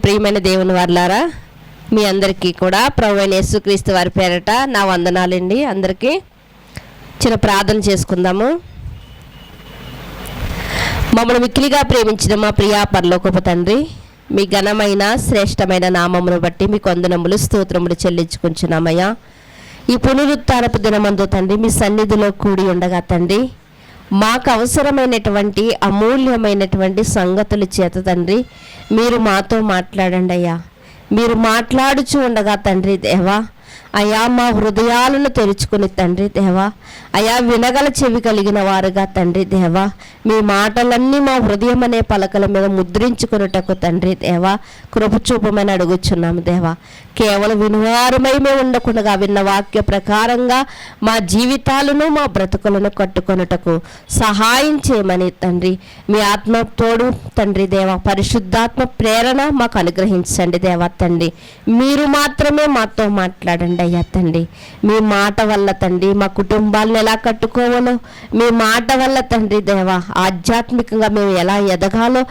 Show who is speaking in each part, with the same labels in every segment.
Speaker 1: ప్రియమైన దేవుని వారలారా, మీ అందరికీ కూడా ప్రభువైన యేసుక్రీస్తు వారి పేరట నా వందనాలండి. అందరికీ చిన్న ప్రార్థన చేసుకుందాము. మమ్మల్ని మిక్కిలిగా ప్రేమించిన మా ప్రియా పరలోకపు తండ్రి, మీ ఘనమైన శ్రేష్టమైన నామమును బట్టి మీకు వందనములు స్తోత్రములు చెల్లించుకుంటున్నామయ్యా. ఈ పునరుత్థానపు దినమందు తండ్రి మీ సన్నిధిలో కూడి ఉండగా తండ్రి, మాకు అవసరమైనటువంటి అమూల్యమైనటువంటి సంగతుల చేత తండ్రి మీరు మాతో మాట్లాడండి అయ్యా. మీరు మాట్లాడుచూ ఉండగా తండ్రి దేవా అయా మా హృదయాలను తెరుచుకుని తండ్రి దేవా అయా వినగల చెవి కలిగిన వారుగా తండ్రి దేవా మీ మాటలన్నీ మా హృదయం అనే పలకల మీద ముద్రించుకున్నటకు తండ్రి దేవా కృప చూపమని అడుగుచున్నాము దేవా. కేవలం వినువారమై మేము ఉండకుండా విన్న వాక్య ప్రకారంగా మా జీవితాలను మా బ్రతుకులను కట్టుకొనుటకు సహాయం చేయమని తండ్రి మీ ఆత్మ తోడు తండ్రి దేవా పరిశుద్ధాత్మ ప్రేరణ మాకు అనుగ్రహించండి దేవా తండ్రి. మీరు మాత్రమే మాతో మాట్లాడండి అయ్యా తండ్రి. మీ మాట వల్ల తండ్రి మా కుటుంబాలను ఎలా కట్టుకోవాలో, మీ మాట వల్ల తండ్రి దేవా ఆధ్యాత్మికంగా మేము ఎలా ఎదగాలో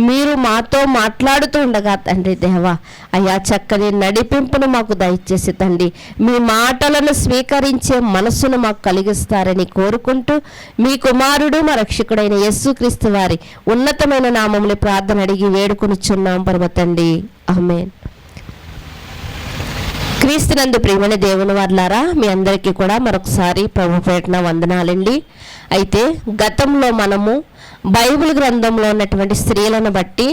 Speaker 1: మీరు మాతో మాట్లాడుతూ ఉండగా తండ్రి దేవా అయ్యా చక్కని నడిపింపును మాకు దయచేసి తండ్రి మీ మాటలను స్వీకరించే మనసును మాకు కలిగిస్తారని కోరుకుంటూ మీ కుమారుడు మా రక్షకుడైన యేసుక్రీస్తు వారి ఉన్నతమైన నామములో ప్రార్థన అడిగి వేడుకొనుచున్నాం పరమ తండ్రి, ఆమేన్. క్రీస్తునందు ప్రియమైన దేవుని వారలారా, మీ అందరికీ కూడా మరొకసారి ప్రభు పేరున వందనాలండి. అయితే గతంలో మనము బైబిల్ గ్రంథంలో ఉన్నటువంటి స్త్రీలను బట్టి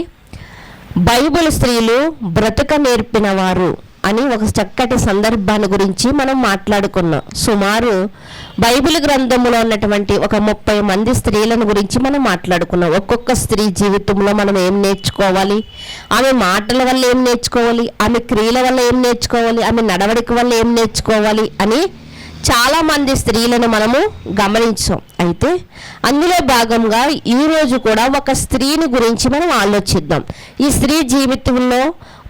Speaker 1: బైబిల్ స్త్రీలు బ్రతుక నేర్పిన వారు అని ఒక చక్కటి సందర్భాన్ని గురించి మనం మాట్లాడుకున్నాం. సుమారు బైబిల్ గ్రంథంలో ఉన్నటువంటి ఒక 30 మంది స్త్రీలను గురించి మనం మాట్లాడుకున్నాం. ఒక్కొక్క స్త్రీ జీవితంలో మనం ఏం నేర్చుకోవాలి, ఆమె మాటల వల్ల ఏం నేర్చుకోవాలి, ఆమె క్రియల వల్ల ఏం నేర్చుకోవాలి, ఆమె నడవడిక వల్ల ఏం నేర్చుకోవాలి అని చాలామంది స్త్రీలను మనము గమనించాం. అయితే అందులో భాగంగా ఈరోజు కూడా ఒక స్త్రీని గురించి మనం ఆలోచిద్దాం. ఈ స్త్రీ జీవితంలో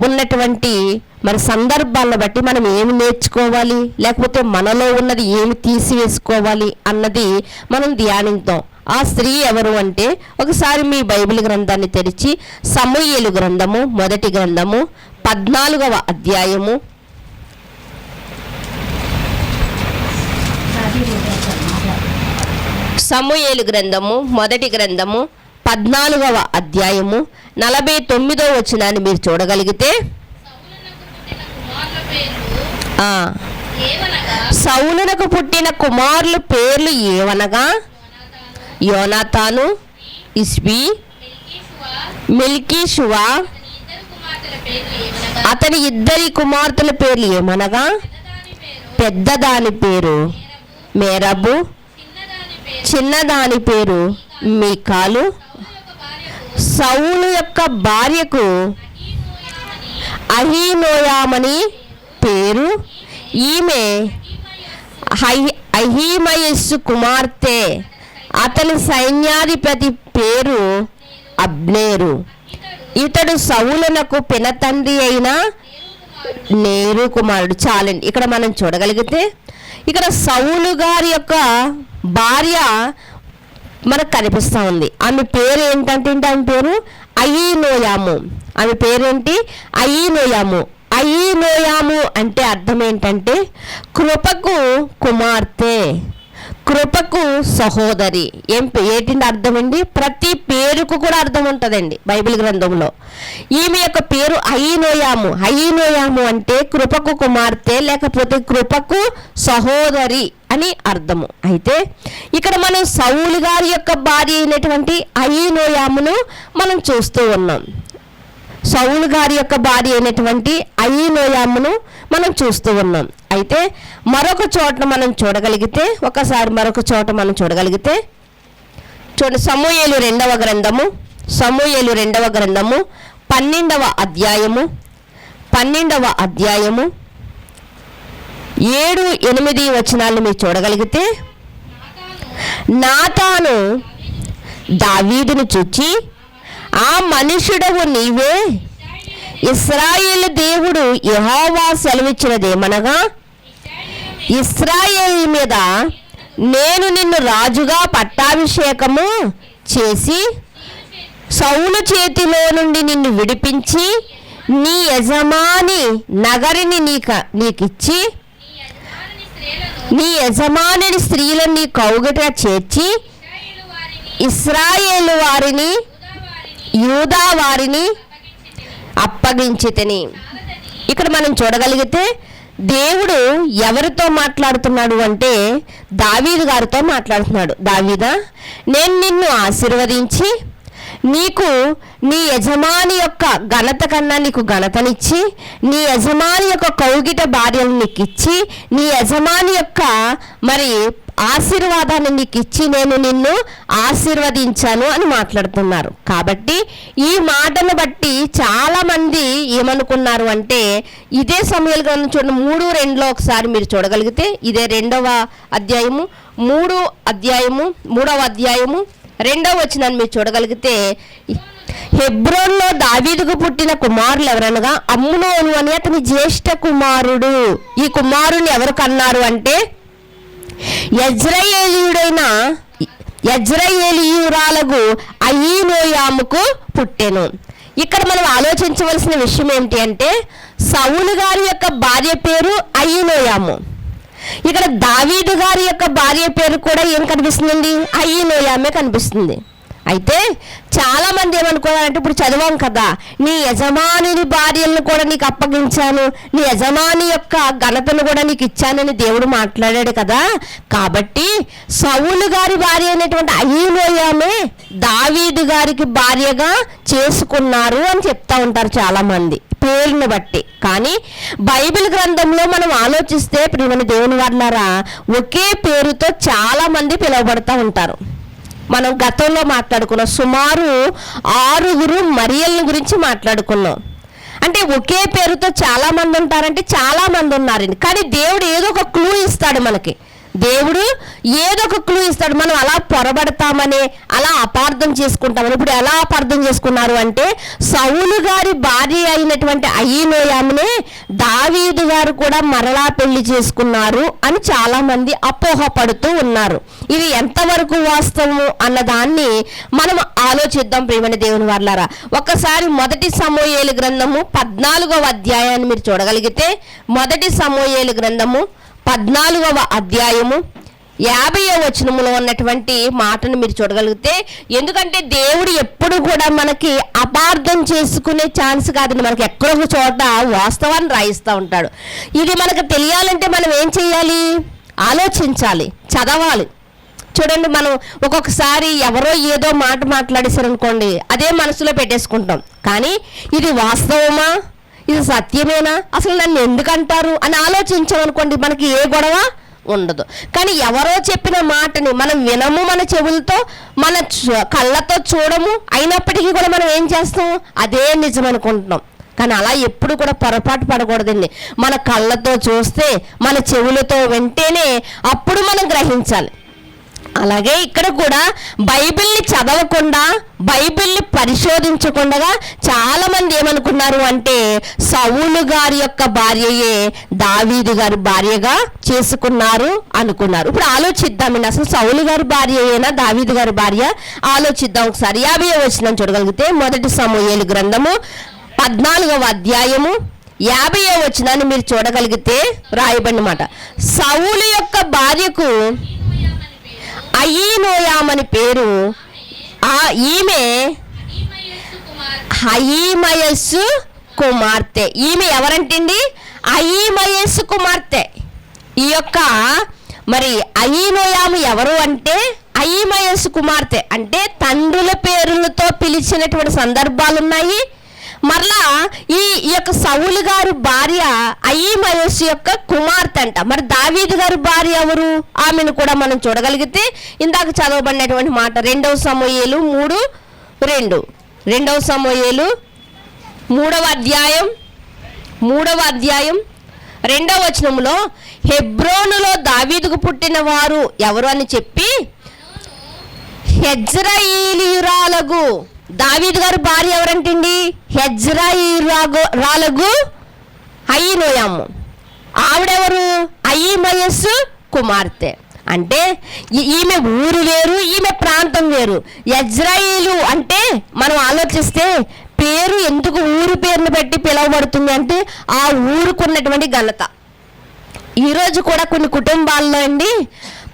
Speaker 1: ఉన్నటువంటి మరి సందర్భాలను బట్టి మనం ఏమి నేర్చుకోవాలి, లేకపోతే మనలో ఉన్నది ఏమి తీసివేసుకోవాలి అన్నది మనం ధ్యానిద్దాం. ఆ స్త్రీ ఎవరు అంటే ఒకసారి మీ బైబిల్ గ్రంథాన్ని తెరిచి సమూయేలు గ్రంథము 1వ గ్రంథము 14వ అధ్యాయము సమూయేలు గ్రంథము 1వ గ్రంథము 14వ అధ్యాయము 49వ వచనాన్ని మీరు చూడగలిగితే, సౌలునకు పుట్టిన కుమారుల పేర్లు ఏవనగా యోనాతాను, ఇష్బీ, మెల్కీషువా. అతని ఇద్దరి కుమార్తెల పేర్లు ఏమనగా పెద్దదాని పేరు మేరబు, చిన్నదాని పేరు మీకాలు. సౌలు యొక్క భార్యకు అహీనోయామని పేరు. ఈమె అహీమయస్సు కుమార్తె. అతని సైన్యాధిపతి పేరు అబ్నేరు. ఇతడు సౌలునకు పినతండ్రి అయిన నేరు కుమారుడు. చాలండి, ఇక్కడ మనం చూడగలిగితే ఇక్కడ సౌలు గారి యొక్క భార్య మనకు కనిపిస్తూ ఉంది. ఆమె పేరు ఏంటంటే ఆమె పేరు అహీనోయాము. ఆమె పేరేంటి? అహీనోయాము. అహీనోయాము అంటే అర్థం ఏంటంటే కృపకు కుమార్తె, కృపకు సహోదరి. ఏంటి అర్థం అండి? ప్రతి పేరుకు కూడా అర్థం ఉంటుందండి బైబిల్ గ్రంథంలో. ఈమె యొక్క పేరు అహీనోయాము. అహీనోయాము అంటే కృపకు కుమార్తె లేకపోతే కృపకు సహోదరి అని అర్థము. అయితే ఇక్కడ మనం సౌలు గారి యొక్క భార్య అయినటువంటి అహీనోయామును మనం చూస్తూ ఉన్నాం. సౌలు గారి యొక్క భార్య అయినటువంటి అహీనోయామును మనం చూస్తూ ఉన్నాం. అయితే మరొక చోట మనం చూడగలిగితే చూడండి, సమూయేలు 2వ గ్రంథము 12వ అధ్యాయము 7-8 వచనాలు మీరు చూడగలిగితే, నాతాను దావీదును చూచి, ఆ మనుషుడవు నీవే, ఇశ్రాయేలు దేవుడు యెహోవా సెలవిచ్చినదేమనగా, ఇశ్రాయేలు మీద నేను నిన్ను రాజుగా పట్టాభిషేకము చేసి సౌలు చేతిలో నుండి నిన్ను విడిపించి నీ యజమాని నగరిని నీకిచ్చి నీ యజమాని స్త్రీలను నీ కౌగిట చేర్చి ఇశ్రాయేలు వారిని యూదా వారిని అప్పగించితిని. ఇక్కడ మనం చూడగలిగితే దేవుడు ఎవరితో మాట్లాడుతున్నాడు అంటే దావీదు గారితో మాట్లాడుతున్నాడు. దావీదా, నేను నిన్ను ఆశీర్వదించి నీకు నీ యజమాని యొక్క ఘనత కన్నా నీకు ఘనతనిచ్చి, నీ యజమాని యొక్క కౌగిట భార్యను నీకు ఇచ్చి, నీ యజమాని యొక్క మరి ఆశీర్వాదాన్ని నీకు ఇచ్చి నేను నిన్ను ఆశీర్వదించాను అని మాట్లాడుతున్నారు. కాబట్టి ఈ మాటను బట్టి చాలామంది ఏమనుకున్నారు అంటే, ఇదే సమయాలు గ్రంథం చూడండి 3:2 ఒకసారి మీరు చూడగలిగితే, ఇదే 2వ అధ్యాయము 3వ అధ్యాయము 2వ వచనాన్ని మీరు చూడగలిగితే, హెబ్రోన్లో దావీదుకు పుట్టిన కుమారులు ఎవరనగా అమ్నోను అని అతని జ్యేష్ఠ కుమారుడు. ఈ కుమారుని ఎవరు కన్నారు అంటే యజ్రెయేలీయురాలకు అయీనోయాముకు పుట్టెను. ఇక్కడ మనం ఆలోచించవలసిన విషయం ఏంటి అంటే, సౌలు గారి యొక్క భార్య పేరు అయీనోయాము. ఇక్కడ దావీదు గారి యొక్క భార్య పేరు కూడా ఏం కనిపిస్తుందండి? అయీనోయామే కనిపిస్తుంది. అయితే చాలామంది ఏమనుకోవాలంటే, ఇప్పుడు చదివాం కదా, నీ యజమాని భార్యలను కూడా నీకు అప్పగించాను, నీ యజమాని యొక్క ఘనతను కూడా నీకు ఇచ్చానని దేవుడు మాట్లాడాడు కదా, కాబట్టి సౌలు గారి భార్య అయినటువంటి అయీనోయామే దావీదు గారికి భార్యగా చేసుకున్నారు అని చెప్తా ఉంటారు చాలామంది పేరును బట్టి. కానీ బైబిల్ గ్రంథంలో మనం ఆలోచిస్తే ప్రియమైన దేవుని వారలారా, ఒకే పేరుతో చాలామంది పిలువబడతా ఉంటారు. మనం గతంలో మాట్లాడుకున్నాం, సుమారు 6 మరియల్ని గురించి మాట్లాడుకున్నాం. అంటే ఒకే పేరుతో చాలామంది ఉంటారంటే చాలామంది ఉన్నారండి. కానీ దేవుడు ఏదో ఒక క్లూ ఇస్తాడు మనకి. దేవుడు ఏదో ఒక క్లూ ఇస్తాడు. మనం అలా పొరబడతామని, అలా అపార్థం చేసుకుంటామని. ఇప్పుడు ఎలా అపార్థం చేసుకున్నారు అంటే, సౌలు గారి భార్య అయినటువంటి అయీనోయామునే దావీదు గారు కూడా మరలా పెళ్లి చేసుకున్నారు అని చాలామంది అపోహపడుతూ ఉన్నారు. ఇది ఎంతవరకు వాస్తవము అన్నదాన్ని మనం ఆలోచిద్దాం ప్రియమైన దేవుని వారలారా. ఒకసారి 1 సమూయేలు గ్రంథము 14వ అధ్యాయాన్ని మీరు చూడగలిగితే, 1 సమూయేలు గ్రంథము 14వ అధ్యాయము 50వ వచనములో ఉన్నటువంటి మాటను మీరు చూడగలిగితే, ఎందుకంటే దేవుడు ఎప్పుడు కూడా మనకి అపార్థం చేసుకునే ఛాన్స్ కాదండి. మనకి ఎక్కడొక చోట వాస్తవాన్ని రాయిస్తూ ఉంటాడు. ఇది మనకు తెలియాలంటే మనం ఏం చేయాలి? ఆలోచించాలి, చదవాలి. చూడండి, మనం ఒక్కొక్కసారి ఎవరో ఏదో మాట మాట్లాడేశారనుకోండి, అదే మనసులో పెట్టేసుకుంటాం. కానీ ఇది వాస్తవమా, ఇది సత్యమేనా, అసలు నన్ను ఎందుకంటారు అని ఆలోచించామనుకోండి, మనకి ఏ గొడవ ఉండదు. కానీ ఎవరో చెప్పిన మాటని మనం వినము, మన చెవులతో, మన కళ్ళతో చూడము, అయినప్పటికీ కూడా మనం ఏం చేస్తాం? అదే నిజం అనుకుంటున్నాం. కానీ అలా ఎప్పుడు కూడా పొరపాటు పడకూడదండి. మన కళ్ళతో చూస్తే, మన చెవులతో వింటేనే అప్పుడు మనం గ్రహించాలి. అలాగే ఇక్కడ కూడా బైబిల్ని చదవకుండా, బైబిల్ని పరిశోధించకుండా చాలామంది ఏమనుకున్నారు అంటే, సౌలు గారి యొక్క భార్యయే దావీదు గారి భార్యగా చేసుకున్నారు అనుకున్నారు. ఇప్పుడు ఆలోచిద్దామండి, అసలు సౌలు గారి భార్యయేనా దావీదు గారి భార్య? ఆలోచిద్దాం ఒకసారి. 50వ వచనం చూడగలిగితే, 1 సమూయేలు గ్రంథము 14వ అధ్యాయము 50వ వచనాన్ని మీరు చూడగలిగితే రాయబడిన మాట, సౌలు యొక్క భార్యకు అయీనోయామని పేరు, ఈమె అహీమయస్సు కుమార్తె. ఈమె ఎవరంటండి? అహీమయస్సు కుమార్తె. ఈ యొక్క మరి అయీనోయాము ఎవరు అంటే అహీమయస్సు కుమార్తె. అంటే తండ్రుల పేరులతో పిలిచినటువంటి సందర్భాలు ఉన్నాయి. మరలా ఈ యొక్క సౌలు గారు భార్య అహీమయస్సు యొక్క కుమార్తె అంట. మరి దావీదు గారి భార్య ఎవరు? ఆమెను కూడా మనం చూడగలిగితే, ఇందాక చదవబడినటువంటి మాట 2వ సమూయేలు 3:2, 2వ సమూయేలు 3వ అధ్యాయం 2వ వచనంలో హెబ్రోనులో దావీదుకు పుట్టిన వారు ఎవరు అని చెప్పి యెజ్రెయేలీయురాలగు, దావీదు గారి భార్య ఎవరంటండి? యెజ్రెయేలీయురాలగు అహీనోయము. ఆవిడెవరు? అహీమయస్సు కుమార్తె. అంటే ఈమె ఊరు వేరు, ఈమె ప్రాంతం వేరు. యెజ్రెయేలు అంటే మనం ఆలోచిస్తే పేరు ఎందుకు ఊరు పేరుని బట్టి పిలువబడుతుంది అంటే ఆ ఊరుకున్నటువంటి ఘనత. ఈరోజు కూడా కొన్ని కుటుంబాల్లో అండి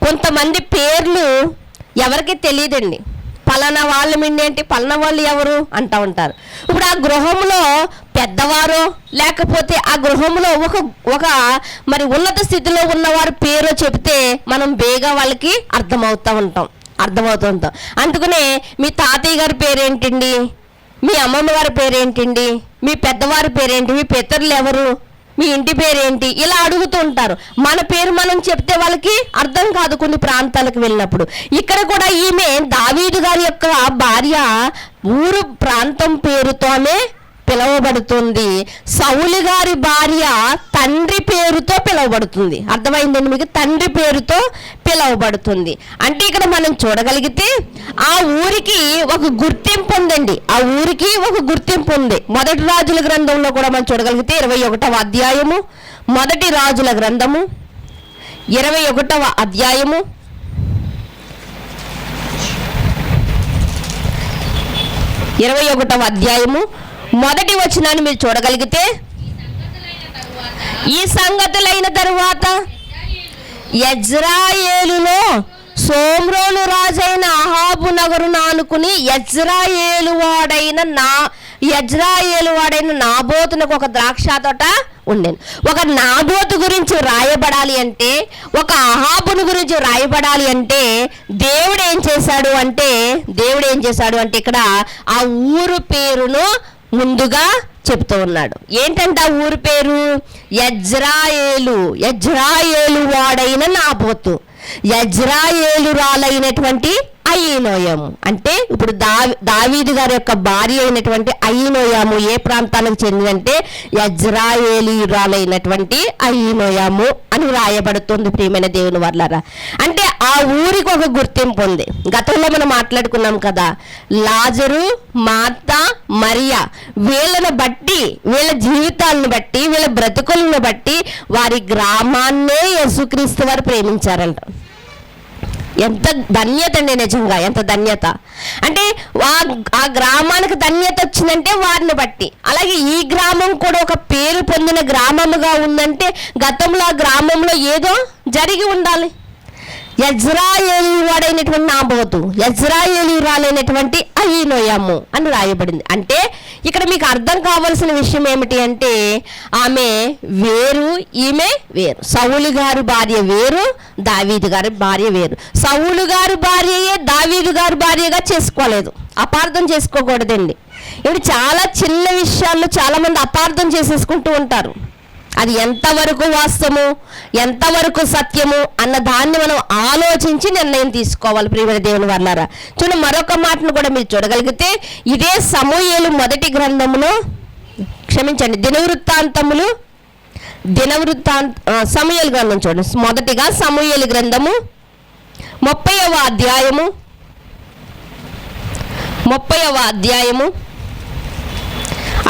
Speaker 1: కొంతమంది పేర్లు ఎవరికి తెలియదండి. పలానా వాళ్ళు మిండి అంటే పలానా వాళ్ళు ఎవరు అంటూ ఉంటారు. ఇప్పుడు ఆ గృహంలో పెద్దవారో లేకపోతే ఆ గృహంలో ఒక మరి ఉన్నత స్థితిలో ఉన్నవారు పేరు చెప్తే మనం బేగా వాళ్ళకి అర్థమవుతూ ఉంటాం. అందుకనే మీ తాతయ్య గారి పేరేంటండి, మీ అమ్మమ్మ గారి పేరేంటండి, మీ పెద్దవారి పేరేంటి, మీ పితరులు ఎవరు, మీ ఇంటి పేరేంటి, ఇలా అడుగుతూ ఉంటారు. మన పేరు మనం చెప్తే వాళ్ళకి అర్థం కాదు కొన్ని ప్రాంతాలకు వెళ్ళినప్పుడు. ఇక్కడ కూడా ఈమె దావీదు గారి యొక్క భార్య ఊరు ప్రాంతం పేరుతోనే పిలువబడుతుంది. సౌలు గారి భార్య తండ్రి పేరుతో పిలువబడుతుంది. అర్థమైందండి మీకు? తండ్రి పేరుతో పిలువబడుతుంది. అంటే ఇక్కడ మనం చూడగలిగితే ఆ ఊరికి ఒక గుర్తింపు ఉందండి. ఆ ఊరికి ఒక గుర్తింపు ఉంది. మొదటి రాజుల గ్రంథంలో కూడా మనం చూడగలిగితే 21వ అధ్యాయము, మొదటి రాజుల గ్రంథము 21వ అధ్యాయము 21వ అధ్యాయము మొదటి వచనాన్ని మీరు చూడగలిగితే, ఈ సంగతులైన తరువాత యెజ్రెయేలులో సోమ్రోను రాజైన అహాబు నగరును ఆనుకుని యెజ్రెయేలు వాడైన నాబోతునకు ఒక ద్రాక్ష తోట ఉండేది. ఒక నాబోతు గురించి రాయబడాలి అంటే, ఒక అహాబును గురించి రాయబడాలి అంటే దేవుడు ఏం చేశాడు అంటే ఇక్కడ ఆ ఊరు పేరును ముందుగా చెప్తూ ఉన్నాడు. ఏంటంటే ఆ ఊరు పేరు యెజ్రెయేలు వాడైన నాబోతు, యెజ్రెయేలురాలైనటువంటి అహీనోయము. అంటే ఇప్పుడు దావీదు గారి యొక్క భార్య అయినటువంటి అహీనోయము ఏ ప్రాంతానికి చెందిందంటే యెజ్రెయేలీయురాలైనటువంటి అహీనోయము అని రాయబడుతుంది. ప్రియమైన దేవుని వర్లారా, అంటే ఆ ఊరికి ఒక గుర్తింపు ఉంది. గతంలో మనం మాట్లాడుకున్నాం కదా, లాజరు, మార్తా, మరియా వీళ్ళను బట్టి, వీళ్ళ జీవితాలను బట్టి, వీళ్ళ బ్రతుకులను బట్టి వారి గ్రామాన్నే యేసుక్రీస్తు వారు ప్రేమించారంట. ఎంత ధన్యత అండి, నిజంగా ఎంత ధన్యత. అంటే ఆ గ్రామానికి ధన్యత వచ్చిందంటే వారిని బట్టి. అలాగే ఈ గ్రామం కూడా ఒక పేరు పొందిన గ్రామముగా ఉందంటే గతంలో ఆ గ్రామంలో ఏదో జరిగి ఉండాలి. యెజ్రెయేలు వాడైనటువంటి నాబోతు, యెజ్రెయేలీయురాలైనటువంటి అహీనోయము అని రాయబడింది. అంటే ఇక్కడ మీకు అర్థం కావాల్సిన విషయం ఏమిటి అంటే ఆమె వేరు, ఈమె వేరు. సౌలు గారి భార్య వేరు, దావీదు గారి భార్య వేరు. సౌలు గారి భార్యయే దావీదు గారి భార్యగా చేసుకోలేదు. అపార్థం చేసుకోకూడదండి. ఇప్పుడు చాలా చిన్న విషయాల్లో చాలా మంది అపార్థం చేసేసుకుంటూ ఉంటారు. అది ఎంతవరకు వాస్తవము, ఎంతవరకు సత్యము అన్న దాన్ని మనం ఆలోచించి నిర్ణయం తీసుకోవాలి. ప్రియమైన దేవుని వర్లారా, చూడండి మరొక మాటను కూడా మీరు చూడగలిగితే ఇదే సమూయేలు మొదటి గ్రంథములో, క్షమించండి, సమూయేలు గ్రంథం చూడండి. మొదటిగా సమూయేలు గ్రంథము 30వ అధ్యాయము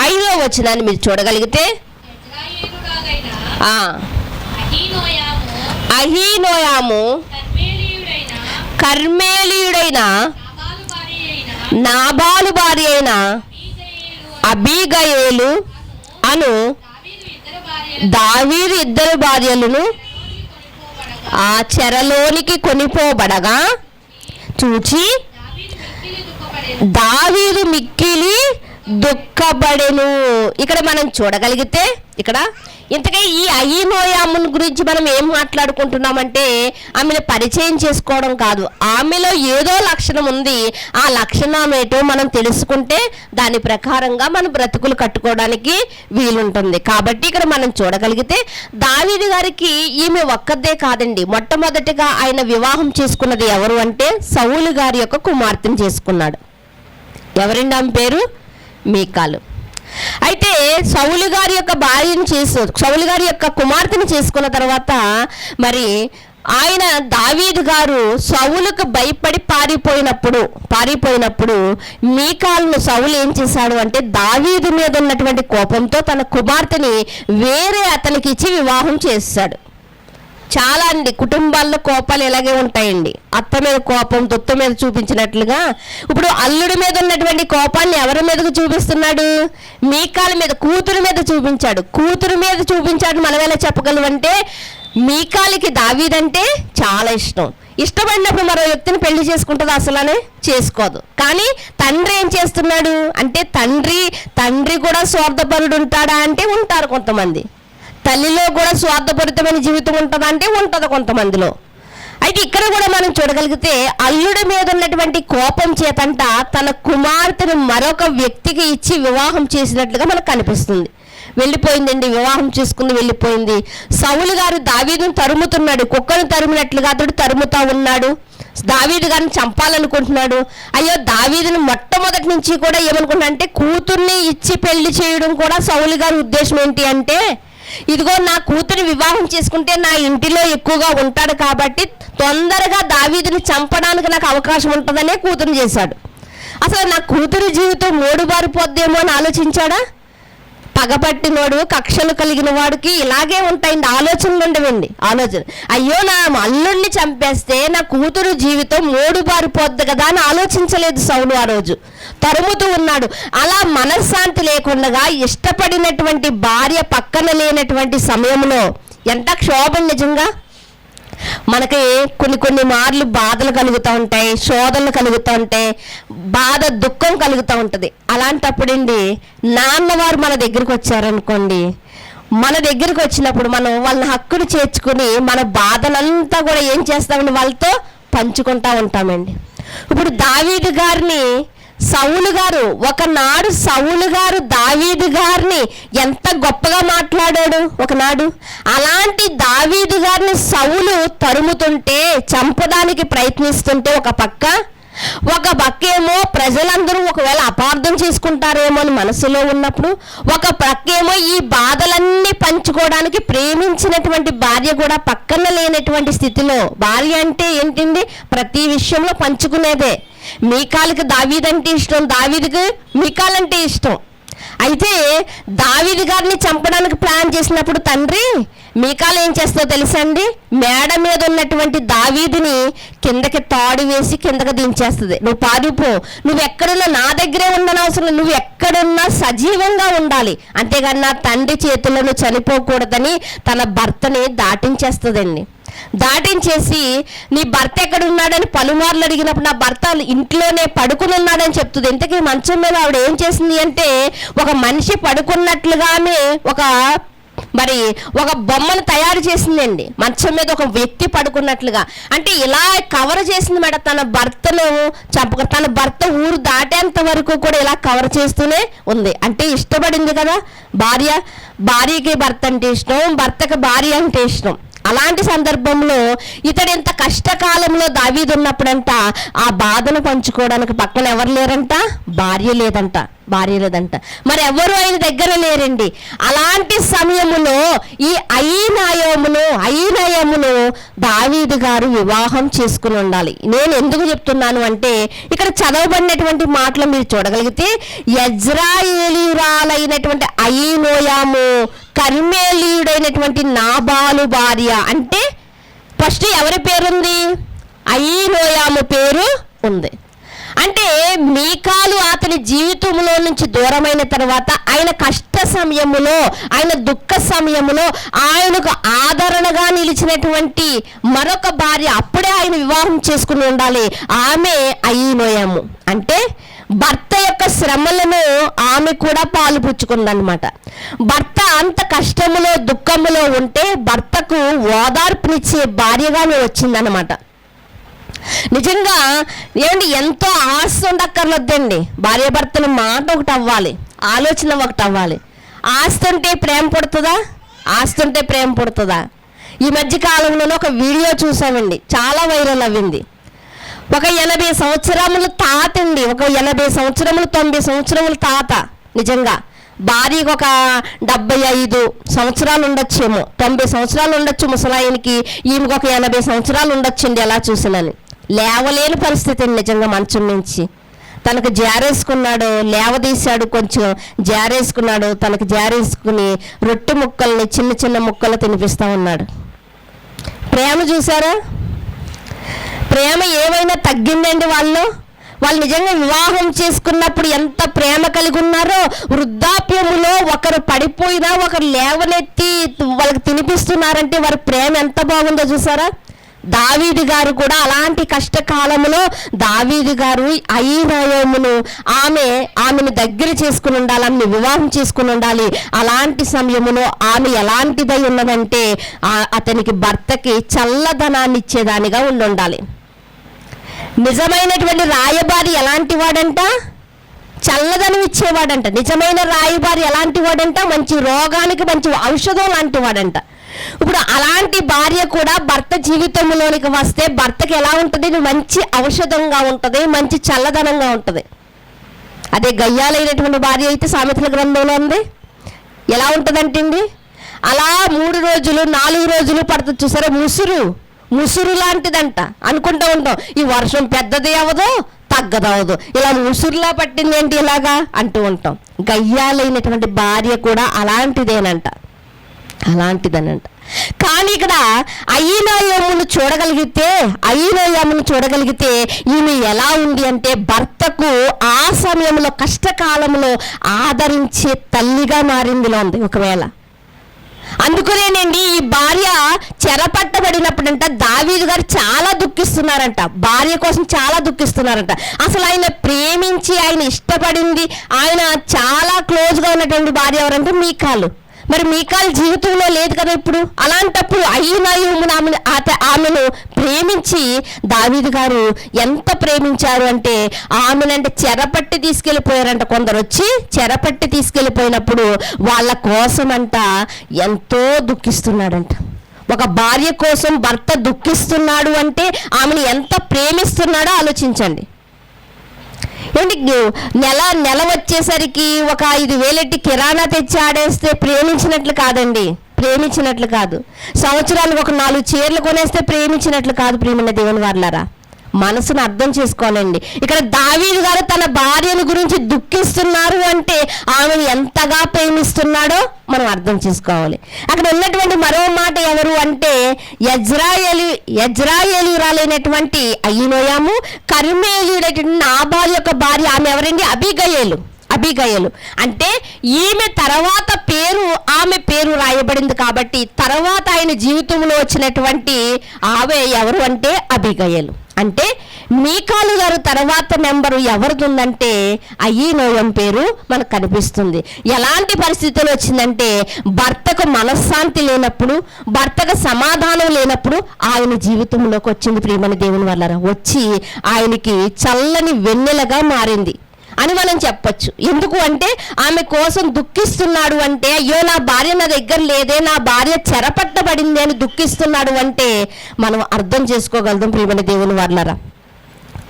Speaker 1: 5వ వచనాన్ని మీరు చూడగలిగితే, అహీనోయాము కర్మేలీయుడైన నాబాలు భార్య అయిన అబీగయేలు అను దావీదు ఇద్దరు భార్యలను ఆ చెరలోనికి కొనిపోబడగా చూచి దావీదు మిక్కిలి దుఃఖపడెను. ఇక్కడ మనం చూడగలిగితే ఇక్కడ ఇంతకీ ఈ అహీనోయమును గురించి మనం ఏం మాట్లాడుకుంటున్నామంటే ఆమెను పరిచయం చేసుకోవడం కాదు. ఆమెలో ఏదో లక్షణం ఉంది. ఆ లక్షణం ఏంటో మనం తెలుసుకుంటే దాని ప్రకారంగా మన బ్రతుకులు కట్టుకోవడానికి వీలుంటుంది. కాబట్టి ఇక్కడ మనం చూడగలిగితే దావీదు గారికి ఈమె ఒక్కదే కాదండి. మొట్టమొదటిగా ఆయన వివాహం చేసుకున్నది ఎవరు అంటే సౌలు గారి యొక్క కుమార్తెను చేసుకున్నాడు. ఎవరండి ఆమె పేరు? మీకాలు. అయితే సౌలు గారి యొక్క సౌలు గారి యొక్క కుమార్తెను చేసుకున్న తర్వాత మరి ఆయన దావీదు గారు సౌలుకు భయపడి పారిపోయినప్పుడు మీకాలును సౌలు ఏం చేశాడు అంటే దావీదు మీద ఉన్నటువంటి కోపంతో తన కుమార్తెని వేరే అతనికి ఇచ్చి వివాహం చేశాడు. చాలా అండి కుటుంబాల్లో కోపాలు ఇలాగే ఉంటాయండి. అత్త మీద కోపం తొత్త మీద చూపించినట్లుగా ఇప్పుడు అల్లుడి మీద ఉన్నటువంటి కోపాన్ని ఎవరి మీదకు చూపిస్తున్నాడు? మీకాల మీద, కూతురు మీద చూపించాడు. కూతురు మీద చూపించాడు మనం ఎలా చెప్పగలమంటే మీకాలికి దావీదంటే చాలా ఇష్టపడినప్పుడు మరో వ్యక్తిని పెళ్లి చేసుకుంటుంది, అసలనే చేసుకోదు. కానీ తండ్రి ఏం చేస్తున్నాడు అంటే తండ్రి కూడా స్వార్థపరుడు ఉంటాడా అంటే ఉంటారు కొంతమంది. తల్లిలో కూడా స్వార్థపూరితమైన జీవితం ఉంటుందా అంటే ఉంటుంది కొంతమందిలో. అయితే ఇక్కడ కూడా మనం చూడగలిగితే అల్లుడి మీద ఉన్నటువంటి కోపం చేతంట తన కుమార్తెను మరొక వ్యక్తికి ఇచ్చి వివాహం చేసినట్లుగా మనకు కనిపిస్తుంది. వెళ్ళిపోయిందండి, వివాహం చేసుకుని వెళ్ళిపోయింది. సౌలు గారు దావీదును తరుముతున్నాడు, కుక్కను తరిమినట్లుగా అతడు తరుముతా ఉన్నాడు. దావీదు గారిని చంపాలనుకుంటున్నాడు. అయ్యో దావీదుని మొట్టమొదటి నుంచి కూడా ఏమనుకుంటున్నా అంటే కూతుర్ని ఇచ్చి పెళ్లి చేయడం కూడా సౌలు గారి ఉద్దేశం ఏంటి అంటే ఇదిగో నా కూతురు వివాహం చేసుకుంటే నా ఇంటిలో ఎక్కువగా ఉంటాడు కాబట్టి తొందరగా దావీదుని చంపడానికి నాకు అవకాశం ఉంటుందనే కూతురు చేశాడు. అసలు నా కూతురు జీవితం మూడుబారిపోద్దేమో అని ఆలోచించాడా? పగపట్టినోడు, కక్షలు కలిగిన వాడికి ఇలాగే ఉంటాయండి, ఆలోచనలు ఉండవండి. అయ్యో నా అల్లుడిని చంపేస్తే నా కూతురు జీవితం మూడుబారిపోద్ది కదా అని ఆలోచించలేదు సౌలు. ఆ రోజు తరుముతూ ఉన్నాడు. అలా మనశ్శాంతి లేకుండా ఇష్టపడినటువంటి భార్య పక్కన లేనటువంటి సమయంలో ఎంత క్షోభం నిజంగా. మనకి కొన్ని మార్లు బాధలు కలుగుతూ ఉంటాయి, శోధనలు కలుగుతూ ఉంటాయి, బాధ దుఃఖం కలుగుతూ ఉంటుంది. అలాంటప్పుడండి నాన్నవారు మన దగ్గరికి వచ్చారనుకోండి, మన దగ్గరికి వచ్చినప్పుడు మనం వాళ్ళని హక్కును చేర్చుకుని మన బాధనంతా కూడా ఏం చేస్తామండి వాళ్ళతో పంచుకుంటూ ఉంటామండి. ఇప్పుడు దావీదు గారిని ఒకనాడు సౌలు గారు దావీదు గారిని ఎంత గొప్పగా మాట్లాడాడు ఒకనాడు. అలాంటి దావీదు గారిని సౌలు తరుముతుంటే, చంపడానికి ప్రయత్నిస్తుంటే ఒక పక్కేమో ప్రజలందరూ ఒకవేళ అపార్థం చేసుకుంటారేమో అని మనసులో ఉన్నప్పుడు, ఒక పక్కేమో ఈ బాధలన్నీ పంచుకోవడానికి ప్రేమించినటువంటి భార్య కూడా పక్కన లేనటువంటి స్థితిలో. భార్య అంటే ఏంటండి? ప్రతి విషయంలో పంచుకునేదే. మీకాలుకి దావీదంటే ఇష్టం, దావీదుకి మీకాలంటే ఇష్టం. అయితే దావీదు గారిని చంపడానికి ప్లాన్ చేసినప్పుడు తండ్రి మీకాలు ఏం చేస్తుందో తెలుసా అండి? మేడ మీద ఉన్నటువంటి దావీదుని కిందకి తాడు వేసి కిందకి దించేస్తుంది. నువ్వు పారిపో, నువ్వు ఎక్కడున్నా నా దగ్గరే ఉండనవసరం, నువ్వు ఎక్కడున్నా సజీవంగా ఉండాలి, అంతేగాని నా తండ్రి చేతుల్లో నువ్వు చనిపోకూడదని తన భర్తని దాటించేస్తుందండి. దాటించేసి నీ భర్త ఎక్కడ ఉన్నాడని పలుమార్లు అడిగినప్పుడు నా భర్త ఇంట్లోనే పడుకుని ఉన్నాడని చెప్తుంది. ఇంతకీ మంచం మీద ఆవిడ ఏం చేసింది అంటే ఒక మనిషి పడుకున్నట్లుగానే ఒక బొమ్మను తయారు చేసిందండి. మంచం మీద ఒక వ్యక్తి పడుకున్నట్లుగా. అంటే ఇలా కవర్ చేసింది మేడం తన భర్తను తన భర్త ఊరు దాటేంత వరకు కూడా ఇలా కవర్ చేస్తూనే ఉంది. అంటే ఇష్టపడింది కదా భార్యకి భర్త అంటే ఇష్టం, భర్తకి భార్య అంటే ఇష్టం. అలాంటి సందర్భంలో ఇతడు ఇంత కష్టకాలంలో దావీదు ఉన్నప్పుడంట ఆ బాధను పంచుకోవడానికి పక్కన ఎవరు లేరంట? భార్య లేదంట. మరి ఎవరు ఆయన దగ్గర లేరండి. అలాంటి సమయములో ఈ అయీనయమును దావీదు గారు వివాహం చేసుకుని ఉండాలి. నేను ఎందుకు చెప్తున్నాను అంటే ఇక్కడ చదవబడినటువంటి మాటలు మీరు చూడగలిగితే యజ్రాయేలీయురాలైనటువంటి అయీనోయాము కర్మేలీయుడైనటువంటి నాబాలు భార్య. అంటే ఫస్ట్ ఎవరి పేరుంది? అయీనోయాము పేరు ఉంది. అంటే మీకాలు అతని జీవితంలో నుంచి దూరమైన తర్వాత ఆయన కష్ట సమయములో, ఆయన దుఃఖ సమయములో ఆయనకు ఆదరణగా నిలిచినటువంటి మరొక భార్య అప్పుడే ఆయన వివాహం చేసుకుని ఉండాలి. ఆమె అయీనోయాము. అంటే భర్త యొక్క శ్రమలను ఆమె కూడా పాలు పుచ్చుకుందనమాట. భర్త అంత కష్టములో దుఃఖములో ఉంటే భర్తకు ఓదార్పునిచ్చే భార్యగానే వచ్చిందనమాట. నిజంగా ఏమండి ఎంతో ఆస్తి ఉండక్కర్లేదండి. భార్యాభర్తల మాట ఒకటి అవ్వాలి, ఆలోచన ఒకటి అవ్వాలి. ఆస్తి ఉంటే ప్రేమ పుడుతుందా? ఈ మధ్య కాలంలోనే ఒక వీడియో చూసామండి, చాలా వైరల్ అవ్వింది. ఒక 80 సంవత్సరముల తాత అండి, ఒక 80 సంవత్సరములు 90 సంవత్సరముల తాత నిజంగా భార్యకు ఒక 75 సంవత్సరాలు ఉండొచ్చేమో, 90 సంవత్సరాలు ఉండొచ్చు ముసలాయనికి, ఈమెకు ఒక 80 సంవత్సరాలు ఉండొచ్చండి ఎలా చూసినని. లేవలేని పరిస్థితి నిజంగా మంచం నుంచి. తనకు జారేసుకున్నాడు, లేవదీశాడు, కొంచెం జారేసుకున్నాడు, తనకు జారేసుకుని రొట్టె ముక్కల్ని చిన్న చిన్న ముక్కలు తినిపిస్తూ ఉన్నాడు. ప్రేమ చూసారా? ప్రేమ ఏమైనా తగ్గిందండి వాళ్ళు నిజంగా వివాహం చేసుకున్నప్పుడు ఎంత ప్రేమ కలిగి ఉన్నారో, వృద్ధాప్యములో ఒకరు పడిపోయినా ఒకరు లేవనెత్తి వాళ్ళకి తినిపిస్తున్నారంటే వారి ప్రేమ ఎంత బాగుందో చూసారా? దావీదు గారు కూడా అలాంటి కష్టకాలంలో దావీదు గారు అయీనయోమును ఆమెను దగ్గర చేసుకుని ఉండాలి, ఆమెను వివాహం చేసుకుని ఉండాలి. అలాంటి సమయములో ఆమె ఎలాంటిదై ఉన్నదంటే అతనికి భర్తకి చల్లదనాన్ని ఇచ్చేదానిగా ఉండాలి. నిజమైనటువంటి రాయబారి ఎలాంటి వాడంట? చల్లదనం ఇచ్చేవాడంట. నిజమైన రాయబారి ఎలాంటి వాడంట? మంచి రోగానికి మంచి ఔషధం లాంటి వాడంట. ఇప్పుడు అలాంటి భార్య కూడా భర్త జీవితంలోనికి వస్తే భర్తకి ఎలా ఉంటుంది? మంచి ఔషధంగా ఉంటుంది, మంచి చల్లదనంగా ఉంటుంది. అదే గయ్యాలైనటువంటి భార్య అయితే సామెతల గ్రంథంలో ఉంది. ఎలా ఉంటుందంటండి? అలా 3 రోజులు 4 రోజులు పడుతుంది చూసారా? ముసురు లాంటిదంట. అనుకుంటూ ఉంటాం ఈ వర్షం పెద్దది అవ్వదు, తగ్గదవదు, ఇలా ముసురులా పట్టింది ఏంటి ఇలాగా అంటూ ఉంటాం. గయ్యాలైనటువంటి భార్య కూడా అలాంటిదేనంట. కానీ ఇక్కడ అయీనయోమును చూడగలిగితే ఈమె ఎలా ఉంది అంటే భర్తకు ఆ సమయంలో కష్టకాలంలో ఆదరించే తల్లిగా మారిందిలో ఉంది. ఒకవేళ అందుకునేనండి ఈ భార్య చెరపట్టబడినప్పుడంట దావీదు గారు చాలా దుఃఖిస్తున్నారంట, భార్య కోసం చాలా దుఃఖిస్తున్నారంట. అసలు ఆయన ప్రేమించి ఆయన ఇష్టపడింది, ఆయన చాలా క్లోజ్గా ఉన్నటువంటి భార్య ఎవరంటే మీకాలు. మరి మీకాల్ జీవితంలో లేదు కదా ఇప్పుడు. అలాంటప్పుడు అయీనయోమును ఆమెను ప్రేమించి దావీదు గారు ఎంత ప్రేమించారు అంటే ఆమెనంటే చెరపట్టి తీసుకెళ్ళిపోయారంట. కొందరు వచ్చి చెరపట్టి తీసుకెళ్ళిపోయినప్పుడు వాళ్ళ కోసమంట ఎంతో దుఃఖిస్తున్నాడంట. ఒక భార్య కోసం భర్త దుఃఖిస్తున్నాడు అంటే ఆమెను ఎంత ప్రేమిస్తున్నాడో ఆలోచించండి. ఏంటి నెల వచ్చేసరికి ఒక 5,000 కిరాణా తెచ్చి ఆడేస్తే ప్రేమించినట్లు కాదు. సంవత్సరానికి ఒక 4 చీరలు కొనేస్తే ప్రేమించినట్లు కాదు. ప్రియమైన దేవుని వారలారా, మనసును అర్థం చేసుకోవాలండి. ఇక్కడ దావీదు గారు తన భార్యను గురించి దుఃఖిస్తున్నారు అంటే ఆమెను ఎంతగా ప్రేమిస్తున్నాడో మనం అర్థం చేసుకోవాలి. అక్కడ ఉన్నటువంటి మరో మాట ఎవరు అంటే యజ్రాయేలీయురాలైనటువంటి అయీనోయాము, కర్మేలీయుడైనటువంటి నాబాలు యొక్క భార్య. ఆమె ఎవరండి? అబీగయలు. అంటే ఈమె తర్వాత ఆమె పేరు రాయబడింది కాబట్టి తర్వాత ఆయన జీవితంలో వచ్చినటువంటి ఆమె ఎవరు అంటే అబీగయలు. అంటే మీకాలు గారు తర్వాత నెంబరు ఎవరిది ఉందంటే అయీనోయం పేరు మనకు కనిపిస్తుంది. ఎలాంటి పరిస్థితులు వచ్చిందంటే భర్తకు మనశ్శాంతి లేనప్పుడు, భర్తకు సమాధానం లేనప్పుడు ఆయన జీవితంలోకి వచ్చింది. ప్రియమైన దేవుని వల్ల వచ్చి ఆయనకి చల్లని వెన్నెలగా మారింది అని మనం చెప్పొచ్చు. ఎందుకు అంటే ఆమె కోసం దుఃఖిస్తున్నాడు అంటే, అయ్యో నా భార్య నా దగ్గర లేదే, నా భార్య చెరపట్టబడింది అని దుఃఖిస్తున్నాడు అంటే మనం అర్థం చేసుకోగలుగుతాం ప్రియమైన దేవుని వాళ్ళరా.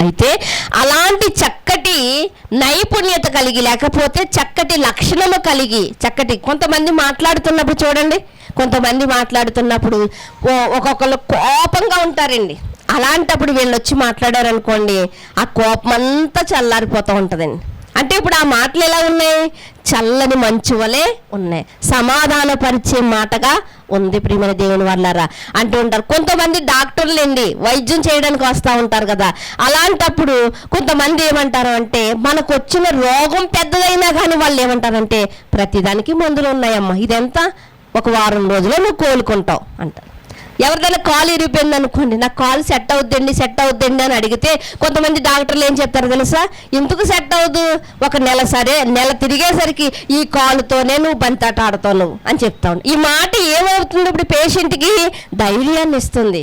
Speaker 1: అయితే అలాంటి చక్కటి నైపుణ్యత కలిగి, లేకపోతే చక్కటి లక్షణము కలిగి, కొంతమంది మాట్లాడుతున్నప్పుడు చూడండి, కొంతమంది మాట్లాడుతున్నప్పుడు ఒక్కొక్కరు కోపంగా ఉంటారండి. అలాంటప్పుడు వీళ్ళు వచ్చి మాట్లాడారనుకోండి, ఆ కోపం అంతా చల్లారిపోతూ ఉంటుందండి. అంటే ఇప్పుడు ఆ మాటలు ఎలా ఉన్నాయి? చల్లని మంచు వలె ఉన్నాయి, సమాధానపరిచే మాటగా ఉంది. ప్రియమైన దేవుని వాళ్ళారా అంటూ ఉంటారు. కొంతమంది డాక్టర్లండి వైద్యం చేయడానికి వస్తూ ఉంటారు కదా, అలాంటప్పుడు కొంతమంది ఏమంటారు అంటే మనకు వచ్చిన రోగం పెద్దదైనా కానీ వాళ్ళు ఏమంటారంటే ప్రతిదానికి మందులు ఉన్నాయమ్మా, ఇదంతా 1 వారం రోజుల్లో నువ్వు కోలుకుంటావు అంటారు. ఎవరిదైనా కాలు ఇరిగిపోయింది అనుకోండి, నాకు కాలు సెట్ అవుద్దండి అని అడిగితే కొంతమంది డాక్టర్లు ఏం చెప్తారు తెలుసా? ఎందుకు సెట్ అవ్వదు, 1 నెల, సరే నెల తిరిగేసరికి ఈ కాలుతోనే నువ్వు బంతాట ఆడతావు అని చెప్తావు. ఈ మాట ఏమవుతుంది? ఇప్పుడు పేషెంట్కి ధైర్యాన్ని ఇస్తుంది.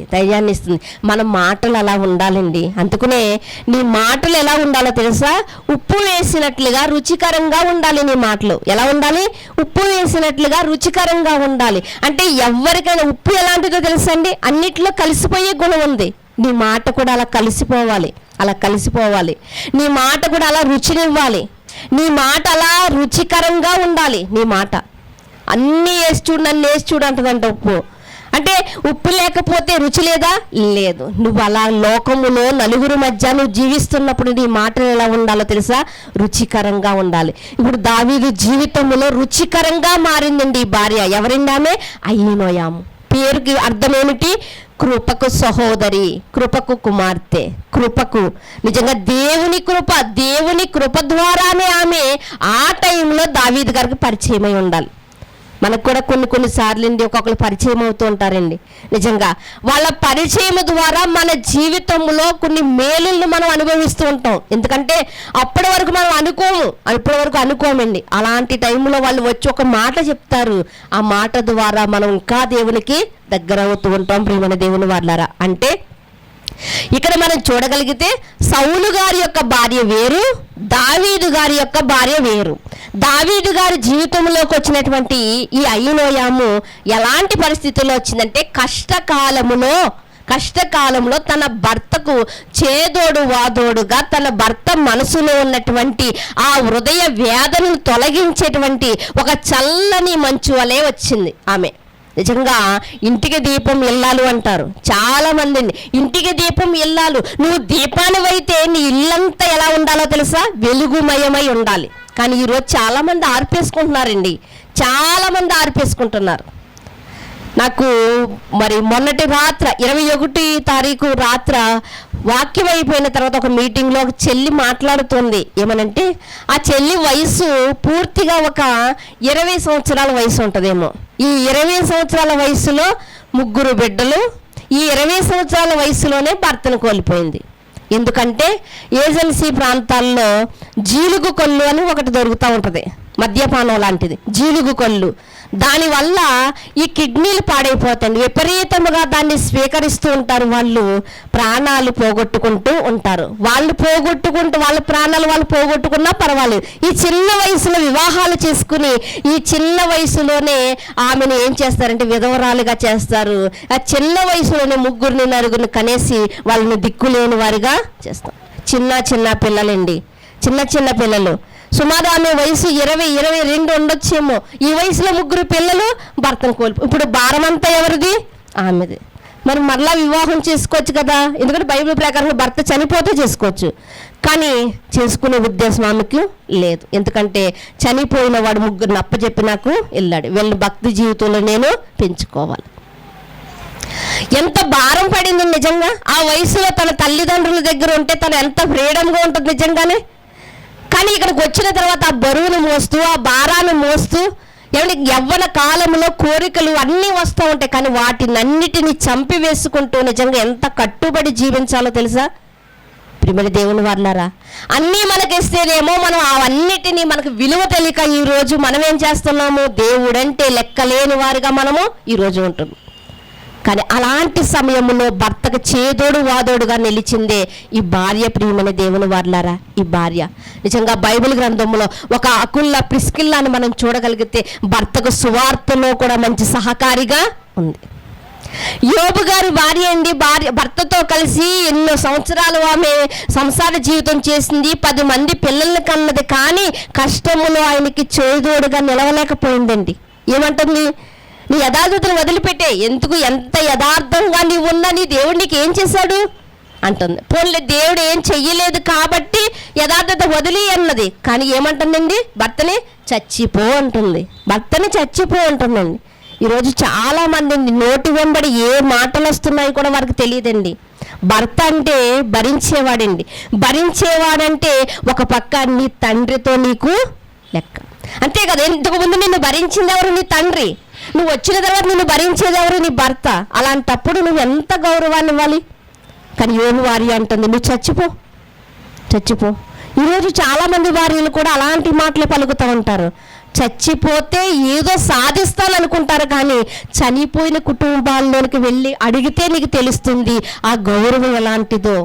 Speaker 1: మన మాటలు అలా ఉండాలండి. అందుకనే నీ మాటలు ఎలా ఉండాలో తెలుసా? ఉప్పు వేసినట్లుగా రుచికరంగా ఉండాలి. నీ మాటలు ఎలా ఉండాలి? ఉప్పు వేసినట్లుగా రుచికరంగా ఉండాలి. అంటే ఎవరికైనా ఉప్పు ఎలాంటిదో తెలుసా అండి? అన్నిట్లో కలిసిపోయే గుణం ఉంది. నీ మాట కూడా అలా కలిసిపోవాలి. నీ మాట కూడా అలా రుచినివ్వాలి. నీ మాట అలా రుచికరంగా ఉండాలి. నీ మాట అన్నీ వేసి చూడు, నన్ను వేసి చూడు అంటదంట ఉప్పు. అంటే ఉప్పు లేకపోతే రుచి లేదా? లేదు. నువ్వు అలా లోకములో నలుగురు మధ్య నువ్వు జీవిస్తున్నప్పుడు నీ మాటలు ఎలా ఉండాలో తెలుసా? రుచికరంగా ఉండాలి. ఇప్పుడు దావీదు జీవితంలో రుచికరంగా మారిందండి ఈ భార్య. ఎవరండి ఆమె? అయీనోయాము. పేరుకి అర్థం ఏమిటి? కృపకు సహోదరి, కృపకు కుమార్తె. కృపకు నిజంగా దేవుని కృప ద్వారానే ఆమె ఆ టైంలో దావీదు గారికి పరిచయమై ఉండాలి. మనకు కూడా కొన్ని సార్లు అండి ఒక్కొక్కరు పరిచయం అవుతూ ఉంటారండి. నిజంగా వాళ్ళ పరిచయం ద్వారా మన జీవితంలో కొన్ని మేలులను మనం అనుభవిస్తూ ఉంటాం. ఎందుకంటే అప్పటి వరకు మనం అనుకోమండి. అలాంటి టైంలో వాళ్ళు వచ్చి ఒక మాట చెప్తారు. ఆ మాట ద్వారా మనం ఇంకా దేవునికి దగ్గర అవుతూ ఉంటాం. ప్రియమైన దేవుని వాళ్ళారా, అంటే ఇక్కడ మనం చూడగలిగితే సౌలు గారి యొక్క భార్య వేరు, దావీదు గారి యొక్క భార్య వేరు. దావీదు గారి జీవితంలోకి వచ్చినటువంటి ఈ అయీనోయాము ఎలాంటి పరిస్థితుల్లో వచ్చిందంటే కష్టకాలంలో తన భర్తకు చేదోడు వాదోడుగా తన భర్త మనసులో ఉన్నటువంటి ఆ హృదయ వేదనను తొలగించేటువంటి ఒక చల్లని మంచు వలె వచ్చింది ఆమె. నిజంగా ఇంటికి దీపం ఇల్లాలు అంటారు చాలా మందిని. ఇంటికి దీపం ఇల్లాలు. నువ్వు దీపానివైతే నీ ఇల్లంతా ఎలా ఉండాలో తెలుసా? వెలుగుమయమై ఉండాలి. కానీ ఈరోజు చాలామంది ఆర్పేసుకుంటున్నారండి. చాలామంది ఆర్పేసుకుంటున్నారు. నాకు మరి మొన్నటి రాత్ర 21 తారీఖు రాత్ర వాక్యం అయిపోయిన తర్వాత ఒక మీటింగ్లో ఒక చెల్లి మాట్లాడుతుంది. ఏమనంటే ఆ చెల్లి వయసు పూర్తిగా ఒక 20 సంవత్సరాల వయసు ఉంటుందేమో. ఈ 20 సంవత్సరాల వయసులో 3 బిడ్డలు. ఈ 20 సంవత్సరాల వయసులోనే భర్తను కోల్పోయింది. ఎందుకంటే ఏజెన్సీ ప్రాంతాల్లో జీలుగు కొల్లు అని ఒకటి దొరుకుతూ ఉంటుంది, మద్యపానం లాంటిది, జీలుగు కొల్లు. దానివల్ల ఈ కిడ్నీలు పాడైపోతాయి. విపరీతంగా దాన్ని స్వీకరిస్తూ ఉంటారు. వాళ్ళు ప్రాణాలు పోగొట్టుకుంటూ ఉంటారు. వాళ్ళ ప్రాణాలు వాళ్ళు పోగొట్టుకున్నా పర్వాలేదు. ఈ చిన్న వయసులో వివాహాలు చేసుకుని ఈ చిన్న వయసులోనే ఆమెను ఏం చేస్తారంటే విధవరాలుగా చేస్తారు. ఆ చిన్న వయసులోనే 3 4 కనేసి వాళ్ళని దిక్కులేని వారిగా చేస్తాం. చిన్న పిల్లలండి, చిన్న పిల్లలు. సుమారు ఆమె వయసు 20-22 ఉండొచ్చేమో. ఈ వయసులో 3 పిల్లలు, భర్తను కోల్పు. ఇప్పుడు భారం అంతా ఎవరిది? ఆమెది. మరి మరలా వివాహం చేసుకోవచ్చు కదా, ఎందుకంటే బైబిల్ ప్రకారం భర్త చనిపోతే చేసుకోవచ్చు. కానీ చేసుకునే ఉద్దేశం ఆమెకు లేదు. ఎందుకంటే చనిపోయిన వాడు 3 అప్పచెప్పి నాకు వెళ్ళాడు. వీళ్ళ భక్తి జీవితంలో నేను పెంచుకోవాలి. ఎంత భారం పడింది నిజంగా. ఆ వయసులో తన తల్లిదండ్రుల దగ్గర ఉంటే తను ఎంత ఫ్రీడంగా ఉంటుంది నిజంగానే. కానీ ఇక్కడికి వచ్చిన తర్వాత ఆ బరువును మోస్తూ, ఆ భారాన్ని మోస్తూ, యవ్వన కాలంలో కోరికలు అన్నీ వస్తూ ఉంటాయి. కానీ వాటినన్నిటిని చంపివేసుకుంటూ నిజంగా ఎంత కట్టుబడి జీవించాలో తెలుసా? ప్రియమైన దేవుని వాళ్ళారా, అన్నీ మనకిస్తేనేమో మనం అవన్నిటినీ మనకు విలువ తెలియక ఈరోజు మనం ఏం చేస్తున్నాము? దేవుడంటే లెక్కలేని వారిగా మనము ఈరోజు ఉంటున్నాం. కానీ అలాంటి సమయంలో భర్తకు చేదోడు వాదోడుగా నిలిచిందే ఈ భార్య. ప్రియమైన దేవుని వారలారా, ఈ భార్య నిజంగా బైబిల్ గ్రంథంలో ఒక అకుల్లా ప్రిస్కిల్లాని మనం చూడగలిగితే భర్తకు సువార్తలో కూడా మంచి సహకారిగా ఉంది. యోబు గారి భార్య అండి. భర్తతో కలిసి ఎన్నో సంవత్సరాలు ఆమె సంసార జీవితం చేసింది, 10 మంది పిల్లల్ని కన్నది. కానీ కష్టములో ఆయనకి చేదోడుగా నిలవలేకపోయిందండి. ఏమంటుంది? నీ యథార్థతను వదిలిపెట్టే, ఎందుకు ఎంత యథార్థంగా నీవు ఉన్నా నీ దేవుడు నీకు ఏం చేశాడు అంటుంది. పోన్లే, దేవుడు ఏం చెయ్యలేదు కాబట్టి యథార్థత వదిలి అన్నది. కానీ ఏమంటుందండి? భర్తని చచ్చిపో అంటుంది. అంటుందండి. ఈరోజు చాలా మంది నోటి వెంబడి ఏ మాటలు వస్తున్నాయో కూడా వారికి తెలియదండి. భర్త అంటే భరించేవాడంటే ఒక పక్క నీ తండ్రితో నీకు లెక్క, అంతే కదా. ఇంతకుముందు నిన్ను భరించింది ఎవరు? నీ తండ్రి. నువ్వు వచ్చిన తర్వాత నిన్ను భరించేది ఎవరు? నీ భర్త. అలాంటప్పుడు నువ్వు ఎంత గౌరవాన్ని ఇవ్వాలి? కానీ యోబు భార్య అంటుంది, నువ్వు చచ్చిపో. ఈరోజు చాలామంది భార్యలు కూడా అలాంటి మాటలు పలుకుతూ ఉంటారు. చచ్చిపోతే ఏదో సాధిస్తాననుకుంటారు. కానీ చనిపోయిన కుటుంబాల్లోనికి వెళ్ళి అడిగితే నీకు తెలుస్తుంది ఆ గౌరవం ఎలాంటిదో.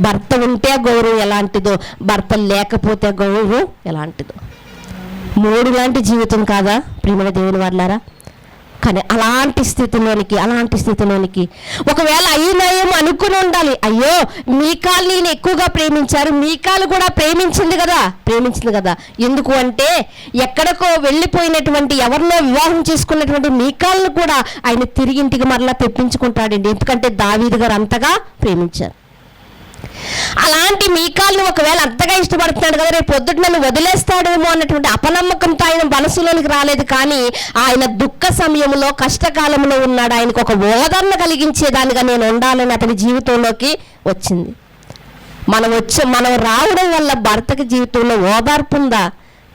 Speaker 1: భర్త ఉంటే ఆ గౌరవం ఎలాంటిదో, భర్త లేకపోతే ఆ గౌరవం ఎలాంటిదో. 3 లాంటి జీవితం కాదా ప్రియమైన దేవుని వాళ్ళారా? కానీ అలాంటి స్థితిలోనికి ఒకవేళ అయినాయేమో అనుకుని ఉండాలి. అయ్యో మీకాల్ని నేను ఎక్కువగా ప్రేమించారు, మీకాలు కూడా ప్రేమించింది కదా. ఎందుకు అంటే ఎక్కడికో వెళ్ళిపోయినటువంటి ఎవరినో వివాహం చేసుకున్నటువంటి మీకాల్ని కూడా ఆయన తిరిగి ఇంటికి మరలా తెప్పించుకుంటాడండి. ఎందుకంటే దావీదు గారు అంతగా ప్రేమించారు. అలాంటి మీకాల్ని ఒకవేళ అంతగా ఇష్టపడుతున్నాడు కదా, రేపు పొద్దుట నన్ను వదిలేస్తాడేమో అన్నటువంటి అపనమ్మకంతో ఆయన మనసులోనికి రాలేదు. కానీ ఆయన దుఃఖ సమయంలో, కష్టకాలంలో ఉన్నాడు. ఆయనకు ఒక ఓదార్న కలిగించేదానిగా నేను ఉండాలని అతని జీవితంలోకి వచ్చింది. మనం రావడం వల్ల భర్తకి జీవితంలో ఓదార్పు ఉందా?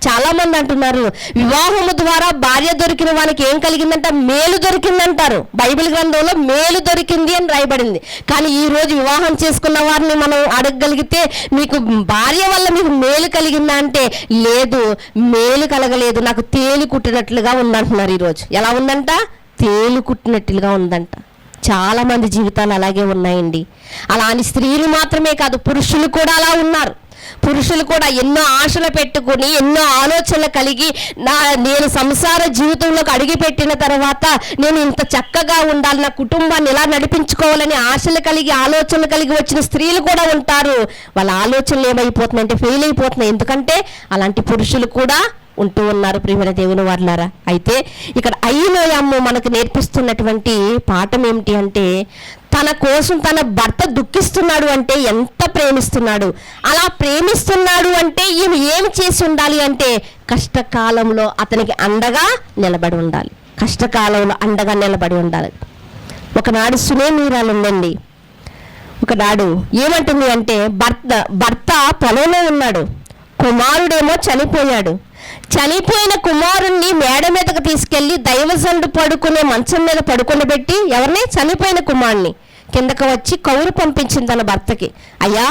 Speaker 1: చాలా మంది అంటున్నారు వివాహము ద్వారా భార్య దొరికిన వానికి ఏం కలిగిందంట, మేలు దొరికిందంటారు. బైబిల్ గ్రంథంలో మేలు దొరికింది అని రాయబడింది. కానీ ఈ రోజు వివాహం చేసుకున్న వారిని మనం అడగగలిగితే మీకు భార్య వల్ల మీకు మేలు కలిగిందా అంటే లేదు, మేలు కలగలేదు, నాకు తేలు కుట్టినట్లుగా ఉందంటున్నారు. ఈరోజు ఎలా ఉందంట? తేలు కుట్టినట్లుగా ఉందంట. చాలా మంది జీవితాలు అలాగే ఉన్నాయండి. అలాని స్త్రీలు మాత్రమే కాదు, పురుషులు కూడా అలా ఉన్నారు. పురుషులు కూడా ఎన్నో ఆశలు పెట్టుకుని, ఎన్నో ఆలోచనలు కలిగి, నేను సంసార జీవితంలోకి అడుగుపెట్టిన తర్వాత నేను ఇంత చక్కగా ఉండాలి, నా కుటుంబాన్ని ఎలా నడిపించుకోవాలని ఆశలు కలిగి, ఆలోచనలు కలిగి వచ్చిన స్త్రీలు కూడా ఉంటారు. వాళ్ళ ఆలోచనలు ఏమైపోతున్నాయంటే ఫెయిల్ అయిపోతున్నాయి. ఎందుకంటే అలాంటి పురుషులు కూడా ఉంటూ ఉన్నారు. ప్రియమైన దేవుని వారలారా, అయితే ఇక్కడ అయ్యనోయమ్మ మనకు నేర్పిస్తున్నటువంటి పాఠం ఏమిటి అంటే, తన కోసం తన భర్త దుఃఖిస్తున్నాడు అంటే ఎంత ప్రేమిస్తున్నాడు. అలా ప్రేమిస్తున్నాడు అంటే ఈమె ఏమి చేసి ఉండాలి అంటే కష్టకాలంలో అతనికి అండగా నిలబడి ఉండాలి. ఒకనాడు సునేమీరాలు ఉందండి. ఒకనాడు ఏమంటుంది అంటే, భర్త పొలంలో ఉన్నాడు, కుమారుడేమో చనిపోయిన కుమారుణ్ణి మేడ మీదకు తీసుకెళ్లి దైవజనుడు పడుకునే మంచం మీద పడుకొనబెట్టి, ఎవరిని? చనిపోయిన కుమారుణ్ణి కిందకు వచ్చి కౌరు పంపించింది తన భర్తకి. అయ్యా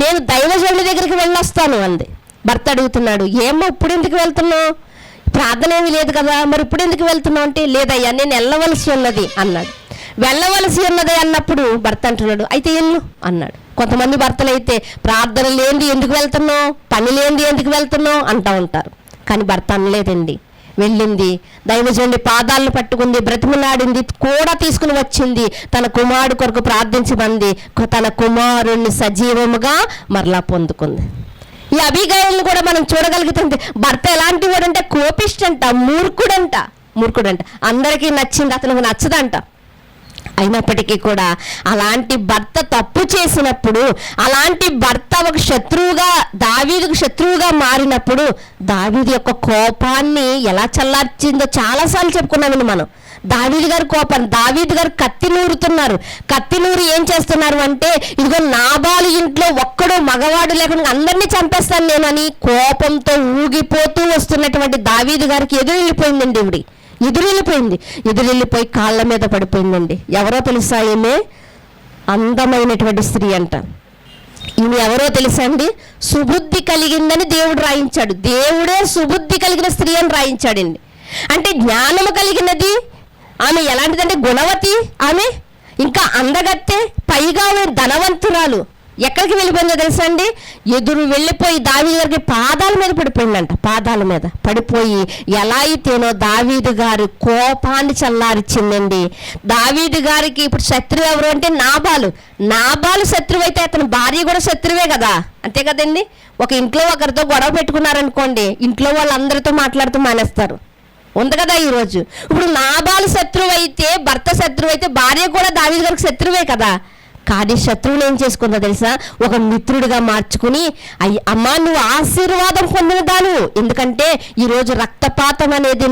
Speaker 1: నేను దైవజనుడి దగ్గరికి వెళ్ళొస్తాను అంది. భర్త అడుగుతున్నాడు, ఏమో ఇప్పుడు ఎందుకు వెళ్తున్నావు? ప్రార్థన ఏమీ లేదు కదా, మరి ఇప్పుడు ఎందుకు వెళ్తున్నావు అంటే, లేదయ్యా నేను వెళ్ళవలసి ఉన్నది అన్నాడు. వెళ్ళవలసి ఉన్నది అన్నప్పుడు భర్త అంటున్నాడు, అయితే వెళ్ళు అన్నాడు. కొంతమంది భర్తలు అయితే ప్రార్థన లేనిది ఎందుకు వెళ్తున్నావు, పని లేనిది ఎందుకు వెళ్తున్నావు అంటూ ఉంటారు. కానీ భర్త అనలేదండి, వెళ్ళింది, దైవజనుడి పాదాలను పట్టుకుంది, బ్రతిమలాడింది, కూడా తీసుకుని వచ్చింది, తన కుమారుడు కొరకు ప్రార్థించమంది, తన కుమారుణ్ణి సజీవముగా మరలా పొందుకుంది. ఈ అబీగయల్ని కూడా మనం చూడగలుగుతుంది. భర్త ఎలాంటి వాడంటే కోపిష్టంట, మూర్ఖుడంట, అందరికీ నచ్చింది, అతనికి నచ్చదంట. అయినప్పటికీ కూడా అలాంటి భర్త తప్పు చేసినప్పుడు, అలాంటి భర్త ఒక శత్రువుగా, దావీదుకు శత్రువుగా మారినప్పుడు దావీదు యొక్క కోపాన్ని ఎలా చల్లార్చిందో చాలాసార్లు చెప్పుకున్నామని మనం. దావీదు గారి కోపాన్ని, దావీదు గారు కత్తి నూరు ఏం చేస్తున్నారు అంటే, ఇదిగో నాబాలు ఇంట్లో ఒక్కడో మగవాడు లేకుండా అందరినీ చంపేస్తాను నేను అని కోపంతో ఊగిపోతూ వస్తున్నటువంటి దావీదు గారికి ఎదురెళ్ళిపోయి కాళ్ళ మీద పడిపోయిందండి. ఎవరో తెలుసా? ఈమె అందమైనటువంటి స్త్రీ అంట. ఈమె ఎవరో తెలుసా అండి? సుబుద్ధి కలిగిందని దేవుడు రాయించాడు. దేవుడే సుబుద్ధి కలిగిన స్త్రీ అని రాయించాడండి. అంటే జ్ఞానము కలిగినది ఆమె. ఎలాంటిదంటే గుణవతి ఆమె, ఇంకా అందగత్తే, పైగా ఆమె ధనవంతురాలు. ఎక్కడికి వెళ్ళిపోయిందో తెలుసా అండి? ఎదురు వెళ్ళిపోయి దావీదు గారికి పాదాల మీద పడిపోయి ఎలా అయితేనో దావీదు గారి కోపాన్ని చల్లారిచ్చిందండి. దావీదు గారికి ఇప్పుడు శత్రువు ఎవరు అంటే నాబాలు శత్రువు అయితే అతని భార్య కూడా శత్రువే కదా, అంతే కదండి. ఒక ఇంట్లో ఒకరితో గొడవ పెట్టుకున్నారనుకోండి, ఇంట్లో వాళ్ళందరితో మాట్లాడుతూ మానేస్తారు, ఉంది కదా ఈరోజు. ఇప్పుడు నాబాలు శత్రువు అయితే, భర్త శత్రువు అయితే, భార్య కూడా దావీదు గారికి శత్రువే కదా. కానీ శత్రువుని ఏం చేసుకుందో తెలుసా? ఒక మిత్రుడిగా మార్చుకుని, అమ్మా నువ్వు ఆశీర్వాదం పొందిన దాను, ఎందుకంటే ఈరోజు రక్తపాతం అనేది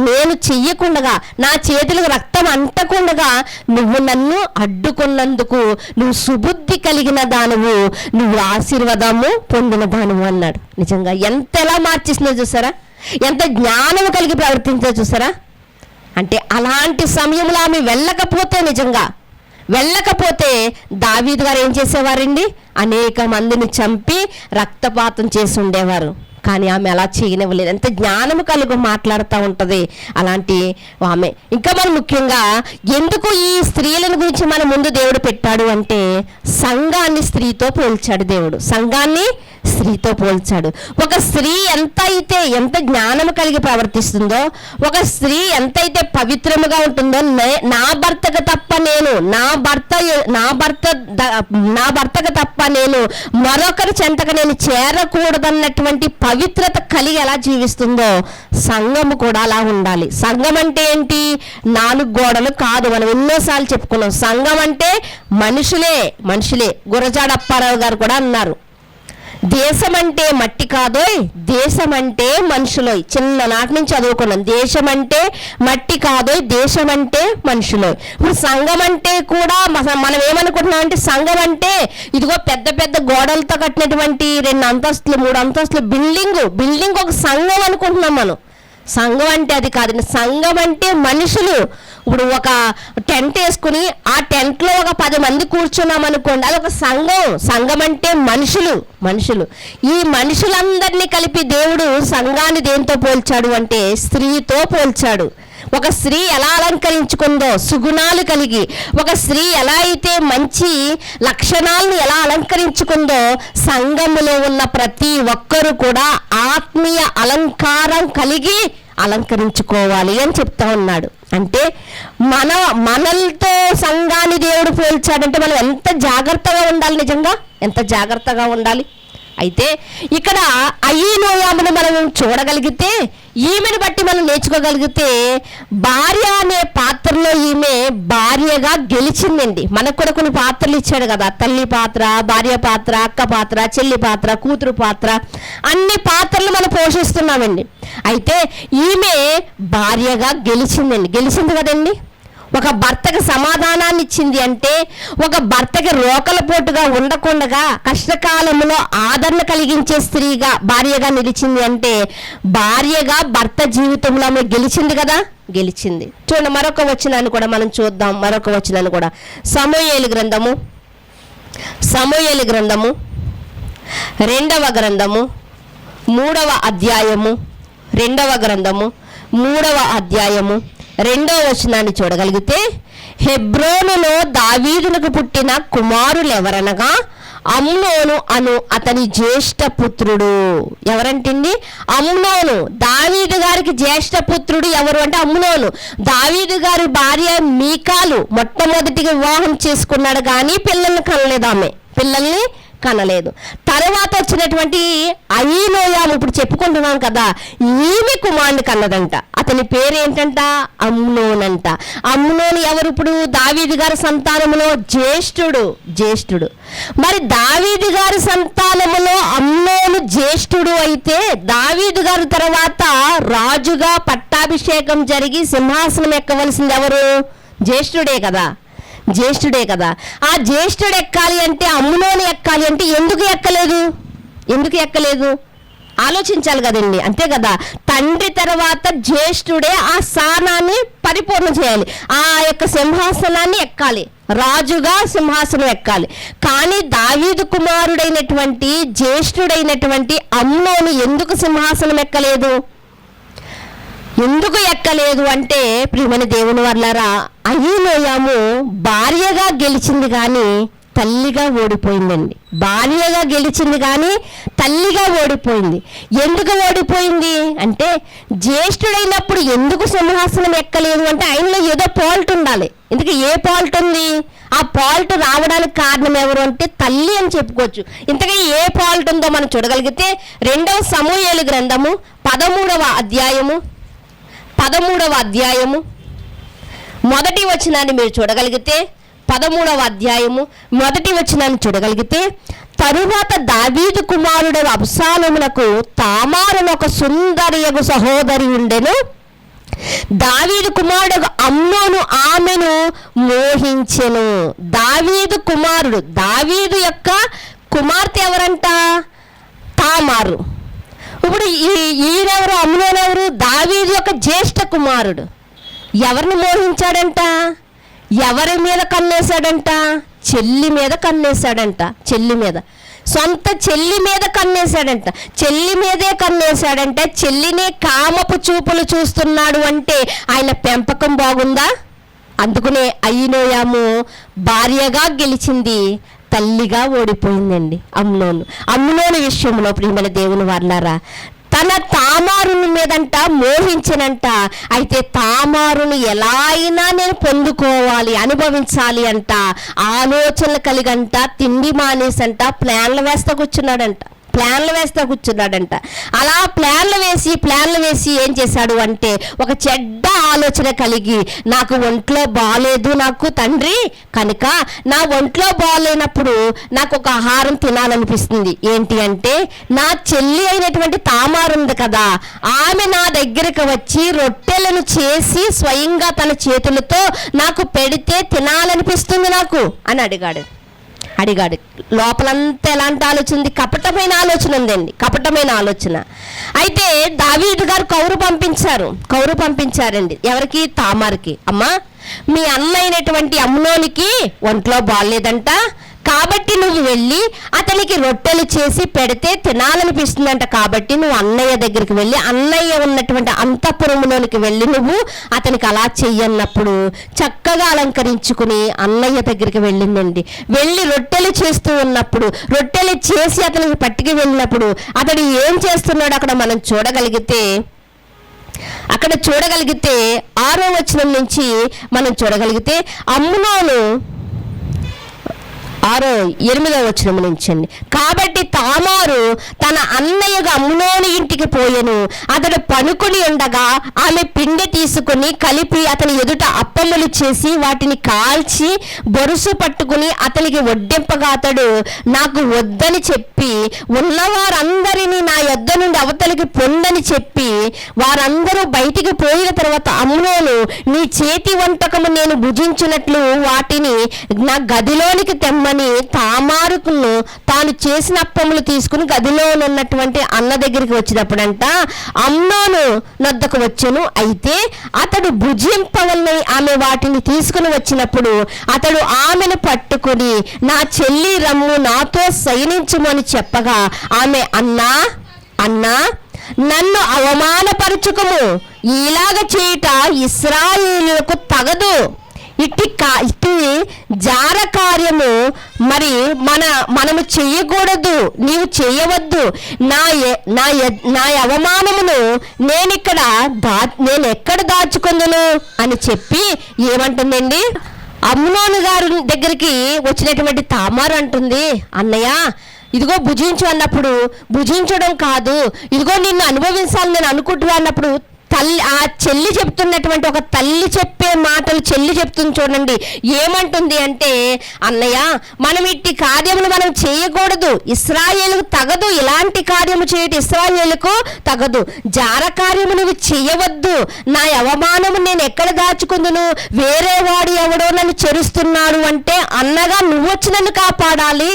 Speaker 1: నేను చెయ్యకుండగా, నా చేతులకు రక్తం అంటకుండగా నువ్వు నన్ను అడ్డుకున్నందుకు నువ్వు సుబుద్ధి కలిగిన దానువు, నువ్వు ఆశీర్వాదము పొందిన దానువు అన్నాడు. నిజంగా ఎలా మార్చేసిందో చూసారా, ఎంత జ్ఞానం కలిగి ప్రవర్తించో చూసారా. అంటే అలాంటి సమయంలో ఆమె వెళ్ళకపోతే దావీదు గారు ఏం చేసేవారండి? అనేక మందిని చంపి రక్తపాతం చేసి ఉండేవారు. కానీ ఆమె అలా చేయనివ్వలేదు. ఎంత జ్ఞానం కలుగు మాట్లాడుతూ ఉంటుంది అలాంటి ఆమె. ఇంకా మనం ముఖ్యంగా ఎందుకు ఈ స్త్రీలను గురించి మన ముందు దేవుడు పెట్టాడు అంటే సంఘాన్ని స్త్రీతో పోల్చాడు దేవుడు. సంఘాన్ని స్త్రీతో పోల్చాడు. ఒక స్త్రీ ఎంత జ్ఞానం కలిగి ప్రవర్తిస్తుందో, ఒక స్త్రీ ఎంతైతే పవిత్రముగా ఉంటుందో, నా భర్తకు తప్ప నేను మరొకరి చెంతకు నేను చేరకూడదన్నటువంటి పవిత్రత కలిగి ఎలా జీవిస్తుందో సంఘము కూడా అలా ఉండాలి. సంఘం అంటే ఏంటి? 4 గోడలు కాదు. మనం ఎన్నోసార్లు చెప్పుకున్నాం. సంఘం అంటే మనుషులే. గురజాడ అప్పారావు గారు కూడా అన్నారు, దేశం అంటే మట్టి కాదోయ్, దేశం అంటే మనుషులోయ్. చిన్ననాటి నుంచి చదువుకున్నాం. దేశం అంటే మట్టి కాదోయ్, దేశం అంటే మనుషులోయ్. ఇప్పుడు సంఘం అంటే కూడా మనం ఏమనుకుంటున్నాం అంటే సంఘం అంటే ఇదిగో పెద్ద పెద్ద గోడలతో కట్టినటువంటి 2 అంతస్తులు 3 అంతస్తులు బిల్డింగ్ ఒక సంఘం అనుకుంటున్నాం మనం. సంఘం అంటే అది కాదండి. సంఘం అంటే మనుషులు. ఇప్పుడు ఒక టెంట్ వేసుకుని ఆ టెంట్లో ఒక 10 మంది కూర్చున్నాం అనుకోండి, అది ఒక సంఘం. సంఘం అంటే మనుషులు. ఈ మనుషులందరినీ కలిపి దేవుడు సంఘాన్ని దేంతో పోల్చాడు అంటే స్త్రీతో పోల్చాడు. ఒక స్త్రీ ఎలా అలంకరించుకుందో సుగుణాలు కలిగి, ఒక స్త్రీ ఎలా అయితే మంచి లక్షణాలను ఎలా అలంకరించుకుందో మనలో ఉన్న ప్రతి ఒక్కరూ కూడా ఆత్మీయ అలంకారం కలిగి అలంకరించుకోవాలి అని చెప్తా ఉన్నాడు. అంటే మనలతో సంఘాన్ని దేవుడు పోల్చాడంటే మనం ఎంత జాగ్రత్తగా ఉండాలి, నిజంగా ఎంత జాగ్రత్తగా ఉండాలి. అయితే ఇక్కడ అయీనోయామును మనం చూడగలిగితే, ఈమెను బట్టి మనం నేర్చుకోగలిగితే, భార్య అనే పాత్రలో ఈమె భార్యగా గెలిచిందండి. మనకు కూడా కొన్ని పాత్రలు ఇచ్చాడు కదా, తల్లి పాత్ర, భార్య పాత్ర, అక్క పాత్ర, చెల్లి పాత్ర, కూతురు పాత్ర, అన్ని పాత్రలు మనం పోషిస్తున్నామండి. అయితే ఈమె భార్యగా గెలిచింది కదండి. ఒక భర్తకు సమాధానాన్ని ఇచ్చింది అంటే, ఒక భర్తకి రోకలపోటుగా ఉండకుండా కష్టకాలంలో ఆదరణ కలిగించే స్త్రీగా భార్యగా నిలిచింది అంటే, భార్యగా భర్త జీవితంలో ఆమె గెలిచింది కదా, గెలిచింది. చూడండి మరొక వచనాన్ని కూడా మనం చూద్దాం. మరొక వచనాన్ని కూడా సమూయేలు గ్రంథము 2వ గ్రంథము 3వ అధ్యాయము 2వ వచనాన్ని చూడగలిగితే, హెబ్రోనులో దావీదునకు పుట్టిన కుమారులు ఎవరనగా అమ్నోను అను అతని జ్యేష్ఠ పుత్రుడు. ఎవరంటండి? అమ్నోను. దావీదు గారికి జ్యేష్ఠ పుత్రుడు ఎవరు అంటే అమ్నోను. దావీదు గారి భార్య మీకాలు మొట్టమొదటిగా వివాహం చేసుకున్నాడు కానీ పిల్లల్ని కనలేదు. తర్వాత వచ్చినటువంటి అయీనోయాము ఇప్పుడు చెప్పుకుంటున్నాం కదా, ఈమె కుమారుని కన్నదంట. అతని పేరు ఏంటంట? అమ్నోన్ అంట. అమ్నోను ఎవరు? ఇప్పుడు దావీదు గారి సంతానములో జ్యేష్ఠుడు. మరి దావీదు గారి సంతానములో అమ్నోను జ్యేష్ఠుడు అయితే, దావీదు గారి తర్వాత రాజుగా పట్టాభిషేకం జరిగి సింహాసనం ఎక్కవలసింది ఎవరు? జ్యేష్ఠుడే కదా. ఆ జ్యేష్ఠుడు ఎక్కాలి అంటే, అమ్నోను ఎక్కాలి అంటే ఎందుకు ఎక్కలేదు? ఆలోచించాలి కదండి. అంతే కదా, తండ్రి తర్వాత జ్యేష్ఠుడే ఆ స్థానాన్ని పరిపూర్ణ చేయాలి. ఆ యొక్క సింహాసనాన్ని ఎక్కాలి, రాజుగా సింహాసనం ఎక్కాలి. కానీ దావీదు కుమారుడైనటువంటి జ్యేష్ఠుడైనటువంటి అమ్నోను ఎందుకు సింహాసనం ఎక్కలేదు అంటే, ప్రియమైన దేవుని వర్లారా, అయీనోయాము భార్యగా గెలిచింది కానీ తల్లిగా ఓడిపోయిందండి. భార్యగా గెలిచింది కానీ తల్లిగా ఓడిపోయింది. ఎందుకు ఓడిపోయింది అంటే, జ్యేష్ఠుడైనప్పుడు ఎందుకు సింహాసనం ఎక్కలేదు అంటే ఆయనలో ఏదో ఫాల్ట్ ఉండాలి. ఎందుకు ఏ ఫాల్ట్ ఉంది? ఆ ఫాల్ట్ రావడానికి కారణం ఎవరు అంటే తల్లి అని చెప్పుకోవచ్చు. ఇంతకీ ఏ ఫాల్ట్ ఉందో మనం చూడగలిగితే, 2వ సమూయేలు గ్రంథము 13వ అధ్యాయము మొదటి వచనాన్ని మీరు చూడగలిగితే, 13వ అధ్యాయము మొదటి వచనాన్ని చూడగలిగితే, తరువాత దావీదు కుమారుడు అబ్షాలోమునకు తామారును ఒక సుందరియగు సహోదరి ఉండెను. దావీదు కుమారుడు అమ్నోను ఆమెను మోహించెను. దావీదు యొక్క కుమార్తె ఎవరంట? తామారు. ఇప్పుడు ఈయనెవరు? అమ్నోనెవరు? దావీదు యొక్క జ్యేష్ఠ కుమారుడు. ఎవరిని మోహించాడంట? ఎవరి మీద కన్నేశాడంట? చెల్లి మీద కన్నేశాడంట. సొంత చెల్లి మీద కన్నేశాడంట. చెల్లి మీదే కన్నేశాడంటే చెల్లిని కామపు చూపులు చూస్తున్నాడు అంటే ఆయన పెంపకం బాగుందా? అందుకనే అయ్యినోయాము భార్యగా గెలిచింది, తల్లిగా ఓడిపోయిందండి అమ్నోను విషయంలో ప్రియమైన దేవుని వారలారా, తన తామారుని మీదంట మోహించనంట. అయితే తామారును ఎలా అయినా నేను పొందుకోవాలి, అనుభవించాలి అంట. ఆలోచనలు కలిగంట, తిండి మానేసంట, ప్లాన్లు వేస్తా కూర్చున్నాడంట. అలా ప్లాన్లు వేసి ఏం చేశాడు అంటే, ఒక చెడ్డ ఆలోచన కలిగి, నాకు ఒంట్లో బాగాలేదు నాకు తండ్రి, కనుక నా ఒంట్లో బాగాలేనప్పుడు నాకు ఒక ఆహారం తినాలనిపిస్తుంది. ఏంటి అంటే, నా చెల్లి అయినటువంటి తామారు ఉంది కదా, ఆమె నా దగ్గరకు వచ్చి రొట్టెలను చేసి స్వయంగా తన చేతులతో నాకు పెడితే తినాలనిపిస్తుంది నాకు అని అడిగాడు. లోపలంతా ఎలాంటి ఆలోచన ఉంది? కపటమైన ఆలోచన. అయితే దావీదు గారు కౌరు పంపించారండి. ఎవరికి? తామారుకి. అమ్మా, మీ అన్న అయినటువంటి అమ్నోనికి ఒంట్లో బాగాలేదంట, కాబట్టి నువ్వు వెళ్ళి అతనికి రొట్టెలు చేసి పెడితే తినాలనిపిస్తుందంట. కాబట్టి నువ్వు అన్నయ్య దగ్గరికి వెళ్ళి, అన్నయ్య ఉన్నటువంటి అంతఃపురంలోనికి వెళ్ళి నువ్వు అతనికి అలా చెయ్యన్నప్పుడు చక్కగా అలంకరించుకుని అన్నయ్య దగ్గరికి వెళ్ళిందండి. వెళ్ళి రొట్టెలు చేస్తూ ఉన్నప్పుడు, రొట్టెలు చేసి అతనికి పట్టుకు వెళ్ళినప్పుడు అతడు ఏం చేస్తున్నాడు అక్కడ మనం చూడగలిగితే 6వ వచనం నుంచి మనం చూడగలిగితే, అమ్నోను 8వ వచనం నుంచి అండి. కాబట్టి తామారు తన అన్నయ్యగా అమ్నోను ఇంటికి పోయెను. అతడు పనుకొని ఉండగా ఆమె పిండి తీసుకుని కలిపి అతని ఎదుట అప్పములు చేసి వాటిని కాల్చి బొరుసు పట్టుకుని అతనికి వడ్డింపగా, అతడు నాకు వద్దని చెప్పి ఉన్నవారందరినీ నా యొద్ద నుండి అవతలికి పొందని చెప్పి వారందరూ బయటికి పోయిన తర్వాత, అమ్నోను, నీ చేతి వంటకము నేను భుజించినట్లు వాటిని నా గదిలోనికి తెమ్మని తామారుకును తాను చేసిన అప్పములు తీసుకుని గదిలో ఉన్నటువంటి అన్న దగ్గరికి వచ్చినప్పుడంట అమ్నోను నొద్దకు వచ్చెను. అయితే అతడు భుజింపవల్లని ఆమె వాటిని తీసుకుని వచ్చినప్పుడు అతడు ఆమెను పట్టుకుని, నా చెల్లి రమ్ము నాతో శయనించుమని చెప్పగా, ఆమె అన్నా నన్ను అవమానపరచుకము, ఇలాగ చేయుట ఇశ్రాయేలులకు తగదు. ఇట్టి జార కార్యము మరి మనము చెయ్యకూడదు, నీవు చెయ్యవద్దు. నా అవమానమును నేను ఎక్కడ దాచుకుందును అని చెప్పి ఏమంటుందండి, అమ్నోను గారు దగ్గరికి వచ్చినటువంటి తామారు అంటుంది, అన్నయ్య ఇదిగో భుజించు అన్నప్పుడు, భుజించడం కాదు, ఇదిగో నిన్ను అనుభవించాలని నేను అనుకుంటున్నా అన్నప్పుడు ఆ చెల్లి చెప్తున్నటువంటి ఒక తల్లి చెప్పే మాటలు చెల్లి చెప్తుంది చూడండి. ఏమంటుంది అంటే, అన్నయ్య మనం ఇట్టి కార్యములు మనం చేయకూడదు, ఇశ్రాయేలుకు తగదు, ఇలాంటి కార్యము చేయటం ఇశ్రాయేలుకు తగదు, జార కార్యము నువ్వు చేయవద్దు, నా అవమానము నేను ఎక్కడ దాచుకుందును, వేరే వాడు ఎవడో నన్ను చెరుస్తున్నాడు అంటే అన్నగా నువ్వు వచ్చి నన్ను కాపాడాలి,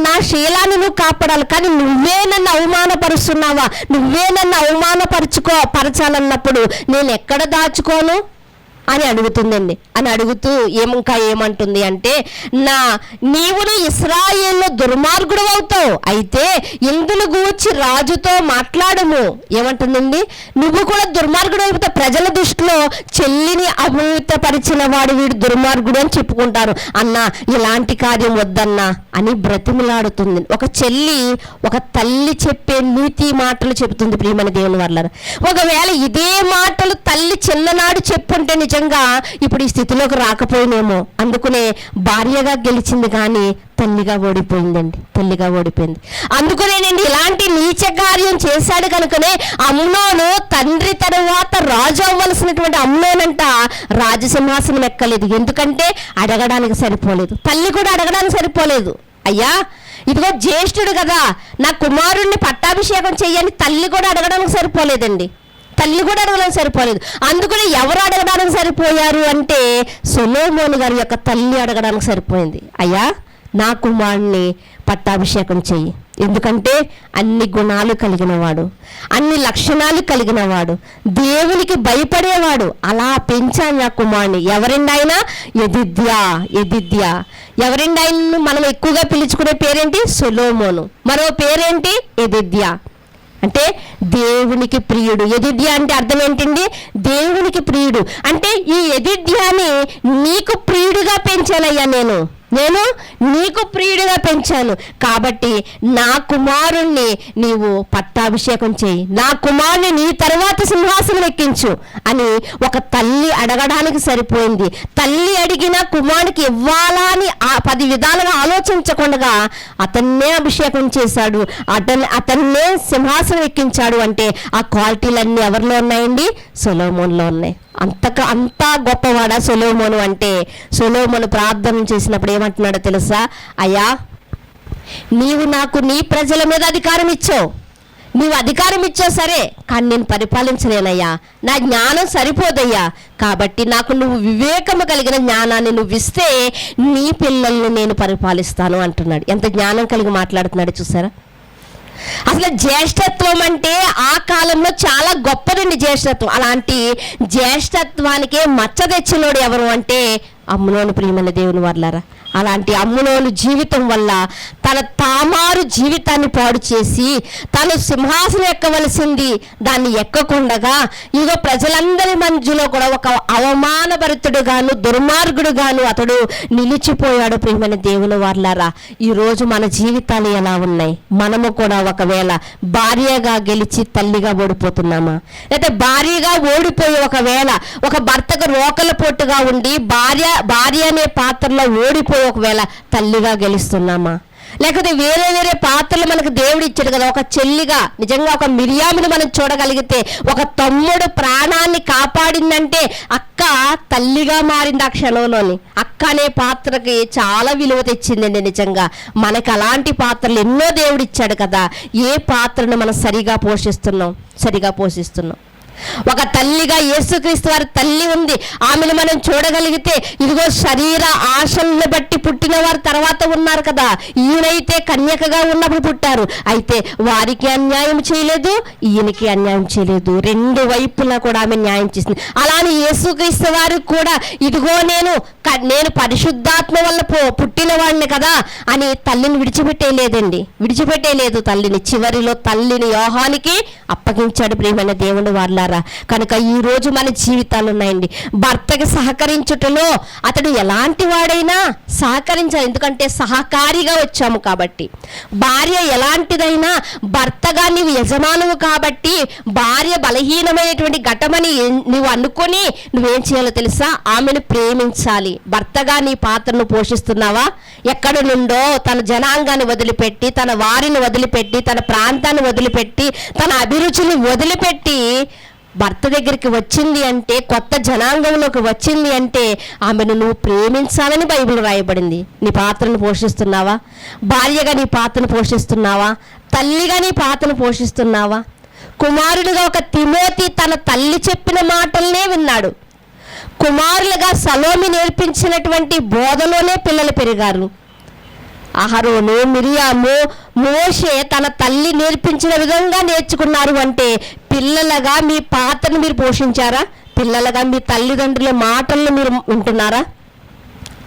Speaker 1: నా శీలాన్ని నువ్వు కాపాడాలి, కానీ నువ్వే నన్ను అవమానపరుస్తున్నావా, నువ్వే నన్ను పరచాలన్నప్పుడు నేను ఎక్కడ దాచుకోను అని అడుగుతుందండి. అని అడుగుతూ ఇంకా ఏమంటుంది అంటే, నీవును ఇశ్రాయేలులో దుర్మార్గుడు అవుతావు, అయితే ఇందును గూర్చి రాజుతో మాట్లాడము. ఏమంటుందండి, నువ్వు కూడా దుర్మార్గుడు అయిపోతావు, ప్రజల దృష్టిలో చెల్లిని అపవిత్రపరిచిన వాడు వీడు దుర్మార్గుడు అని చెప్పుకుంటారు, అన్నా ఇలాంటి కార్యం వద్దన్నా అని బ్రతిమలాడుతుంది. ఒక చెల్లి ఒక తల్లి చెప్పే నీతి మాటలు చెబుతుంది ప్రియమైన దేవుని వల్ల. ఒకవేళ ఇదే మాటలు తల్లి చిన్ననాడు చెప్పుంటే నిజంగా ఇప్పుడు ఈ స్థితిలోకి రాకపోయినేమో. అందుకునే భార్యగా గెలిచింది కానీ తల్లిగా ఓడిపోయింది. అందుకునేనండి ఇలాంటి నీచ కార్యం చేశాడు కనుకనే అమ్నోను తండ్రి తరువాత రాజు అవ్వలసినటువంటి అమ్నోనంట రాజసింహాసనం ఎక్కలేదు. ఎందుకంటే అడగడానికి సరిపోలేదు, తల్లి కూడా అడగడానికి సరిపోలేదు. అయ్యా ఇదిగో జ్యేష్ఠుడు కదా, నా కుమారుణ్ణి పట్టాభిషేకం చెయ్యని తల్లి కూడా అడగడానికి సరిపోలేదు. అందుకని ఎవరు అడగడానికి సరిపోయారు అంటే సొలొమోను గారి యొక్క తల్లి అడగడానికి సరిపోయింది. అయ్యా నా కుమారుణ్ణి పట్టాభిషేకం చెయ్యి, ఎందుకంటే అన్ని గుణాలు కలిగినవాడు, అన్ని లక్షణాలు కలిగినవాడు, దేవునికి భయపడేవాడు. అలా పెంచాను నా కుమారుని. ఎవరండి ఆయన? యెదిద్యా. ఎవరండి ఆయన? మనం ఎక్కువగా పిలుచుకునే పేరేంటి? సొలొమోను. మరో పేరేంటి? యెదిద్యా. అంటే దేవునికి ప్రియుడు. యెదిద్యా అంటే అర్థం ఏంటండి? దేవునికి ప్రియుడు. అంటే ఈ యెదిద్యాని నీకు ప్రియుడిగా పెంచానయ్యా, నేను నీకు ప్రియుడిగా పెంచాను. కాబట్టి నా కుమారుణ్ణి నీవు పట్టాభిషేకం చేయి, నా కుమారుని నీ తర్వాత సింహాసనం ఎక్కించు అని ఒక తల్లి అడగడానికి సరిపోయింది. తల్లి అడిగిన కుమారునికి ఇవ్వాలా అని 10 విధాలుగా ఆలోచించకుండా అతన్నే అభిషేకం చేశాడు, అతన్నే సింహాసనం ఎక్కించాడు. అంటే ఆ క్వాలిటీలన్నీ ఎవరిలో ఉన్నాయండి? సొలొమోనులో ఉన్నాయి. అంతా గొప్పవాడా సొలొమోను అంటే? సొలొమోను ప్రార్థన చేసినప్పుడు ఏమంటున్నాడో తెలుసా? అయ్యా, నీవు నాకు నీ ప్రజల మీద అధికారం ఇచ్చావు, నీవు అధికారం ఇచ్చావు సరే, కానీ నేను పరిపాలించలేనయ్యా, నా జ్ఞానం సరిపోదయ్యా, కాబట్టి నాకు నువ్వు వివేకము కలిగిన జ్ఞానాన్ని నువ్వు ఇస్తే నీ పిల్లల్ని నేను పరిపాలిస్తాను అంటున్నాడు. ఎంత జ్ఞానం కలిగి మాట్లాడుతున్నాడు చూసారా? అసలు జ్యేష్ఠత్వం అంటే ఆ కాలంలో చాలా గొప్పదండి జ్యేష్ఠత్వం. అలాంటి జ్యేష్ఠత్వానికే మచ్చ తెచ్చినోడు ఎవరు అంటే అమ్నోను. ప్రియమైన దేవుని వర్లారా, అలాంటి అమ్నోను జీవితం వల్ల తన తామారు జీవితాన్ని పాడు చేసి తను సింహాసనం ఎక్కవలసింది దాన్ని ఎక్కకుండగా ఇదిగో ప్రజలందరి మధ్యలో కూడా ఒక అవమానభరితుడుగాను దుర్మార్గుడుగాను అతడు నిలిచిపోయాడు. ప్రియమైన దేవుని వర్లారా, ఈరోజు మన జీవితాలు ఎలా ఉన్నాయి? మనము కూడా ఒకవేళ భార్యగా గెలిచి తల్లిగా ఓడిపోతున్నామా? లేదా భార్యగా ఓడిపోయి ఒకవేళ ఒక భర్తకు రోకల పొట్టుగా ఉండి భార్య అనే పాత్రలో ఓడిపోయి ఒకవేళ తల్లిగా గెలుస్తున్నామా? లేకపోతే వేరే పాత్రలు మనకు దేవుడు ఇచ్చాడు కదా. ఒక చెల్లిగా నిజంగా ఒక మిరియామును మనం చూడగలిగితే ఒక తమ్ముడు ప్రాణాన్ని కాపాడిందంటే అక్క తల్లిగా మారింది. ఆ క్షణంలోని అక్క అనే పాత్రకి చాలా విలువ తెచ్చిందండి. నిజంగా మనకు అలాంటి పాత్రలు ఎన్నో దేవుడు ఇచ్చాడు కదా. ఏ పాత్రను మనం సరిగా పోషిస్తున్నాం? ఒక తల్లిగా యేసుక్రీస్తు వారి తల్లి ఉంది. ఆమెను మనం చూడగలిగితే ఇదిగో శరీర ఆశలను బట్టి పుట్టిన వారు తర్వాత ఉన్నారు కదా. ఈయనైతే కన్యకగా ఉన్నప్పుడు పుట్టారు, అయితే వారికి అన్యాయం చేయలేదు, ఈయనకి అన్యాయం చేయలేదు. 2 వైపులా కూడా ఆమె న్యాయం చేసింది. అలానే యేసుక్రీస్తు వారు కూడా ఇదిగో నేను పరిశుద్ధాత్మ వల్ల పుట్టిన వాడిని కదా అని తల్లిని విడిచిపెట్టేలేదు తల్లిని. చివరిలో తల్లిని యోహానికి అప్పగించాడు. ప్రియమైన దేవుని వార్లారా, కనుక ఈ రోజు మన జీవితాలు ఉన్నాయండి. భర్తకి సహకరించుటలో అతడు ఎలాంటి వాడైనా సహకరించాలి, ఎందుకంటే సహకారిగా వచ్చాము కాబట్టి. భార్య ఎలాంటిదైనా భర్తగా నీవు యజమానువు కాబట్టి భార్య బలహీనమైనటువంటి ఘటమని నువ్వు అనుకొని నువ్వేం చేయాలో తెలుసా? ఆమెను ప్రేమించాలి. భర్తగా నీ పాత్రను పోషిస్తున్నావా? ఎక్కడి నుండో తన జనాంగాన్ని వదిలిపెట్టి, తన వారిని వదిలిపెట్టి, తన ప్రాంతాన్ని వదిలిపెట్టి, తన అభిరుచిని వదిలిపెట్టి భర్త దగ్గరికి వచ్చింది అంటే, కొత్త జనాంగంలోకి వచ్చింది అంటే ఆమెను నువ్వు ప్రేమించాలని బైబిల్ రాయబడింది. నీ పాత్రను పోషిస్తున్నావా? భార్యగా నీ పాత్రను పోషిస్తున్నావా? తల్లిగా నీ పాత్రను పోషిస్తున్నావా? కుమారుడిగా ఒక తిమోతి తన తల్లి చెప్పిన మాటలనే విన్నాడు. కుమారులుగా సలోమి నేర్పించినటువంటి బోధలోనే పిల్లలు పెరిగారు. అహరోను, మిరియాము, మోషే తన తల్లి నేర్పించిన విధంగా నేర్చుకున్నారు. అంటే పిల్లలుగా మీ పాత్రను మీరు పోషించారా? పిల్లలుగా మీ తల్లిదండ్రుల మాటలను మీరు వింటున్నారా?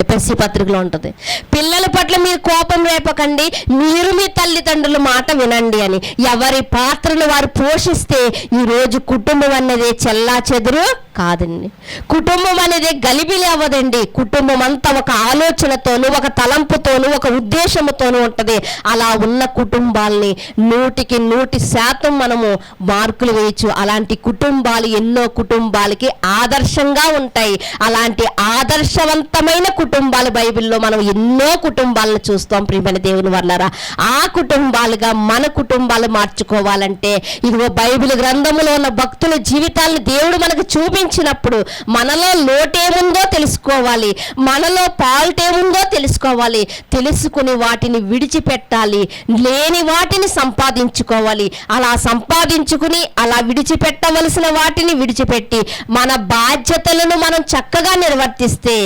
Speaker 1: ఎఫెసీ పత్రికలో ఉంటుంది, పిల్లల పట్ల మీరు కోపం రేపకండి, మీరు మీ తల్లిదండ్రుల మాట వినండి అని. ఎవరి పాత్రను వారు పోషిస్తే ఈరోజు కుటుంబం అనేది చెల్లా చెదురు కాదండి. కుటుంబం అనేది గలిబిలి అవ్వదండి. కుటుంబం అంతా ఒక ఆలోచనతోనూ, ఒక తలంపుతోనూ, ఒక ఉద్దేశంతోనూ ఉంటుంది. అలా ఉన్న కుటుంబాల్ని 100% మనము మార్కులు వేయచ్చు. అలాంటి కుటుంబాలు ఎన్నో కుటుంబాలకి ఆదర్శంగా ఉంటాయి. అలాంటి ఆదర్శవంతమైన కుటుంబాలు బైబిల్లో మనం ఎన్నో కుటుంబాలను చూస్తాం. ప్రియమైన దేవుని వర్లారా, ఆ కుటుంబాలుగా మన కుటుంబాలు మార్చుకోవాలంటే ఇదిగో బైబిల్ గ్రంథములో ఉన్న భక్తుల జీవితాలను దేవుడు మనకు చూపించాడు. సంపాదించినప్పుడు మనలో లోటేముందో తెలుసుకోవాలి, మనలో పాల్టేముందో తెలుసుకోవాలి, తెలుసుకుని వాటిని విడిచిపెట్టాలి, లేని వాటిని సంపాదించుకోవాలి. అలా సంపాదించుకుని అలా విడిచిపెట్టవలసిన వాటిని విడిచిపెట్టి మన బాధ్యతలను మనం చక్కగా నిర్వర్తిస్తే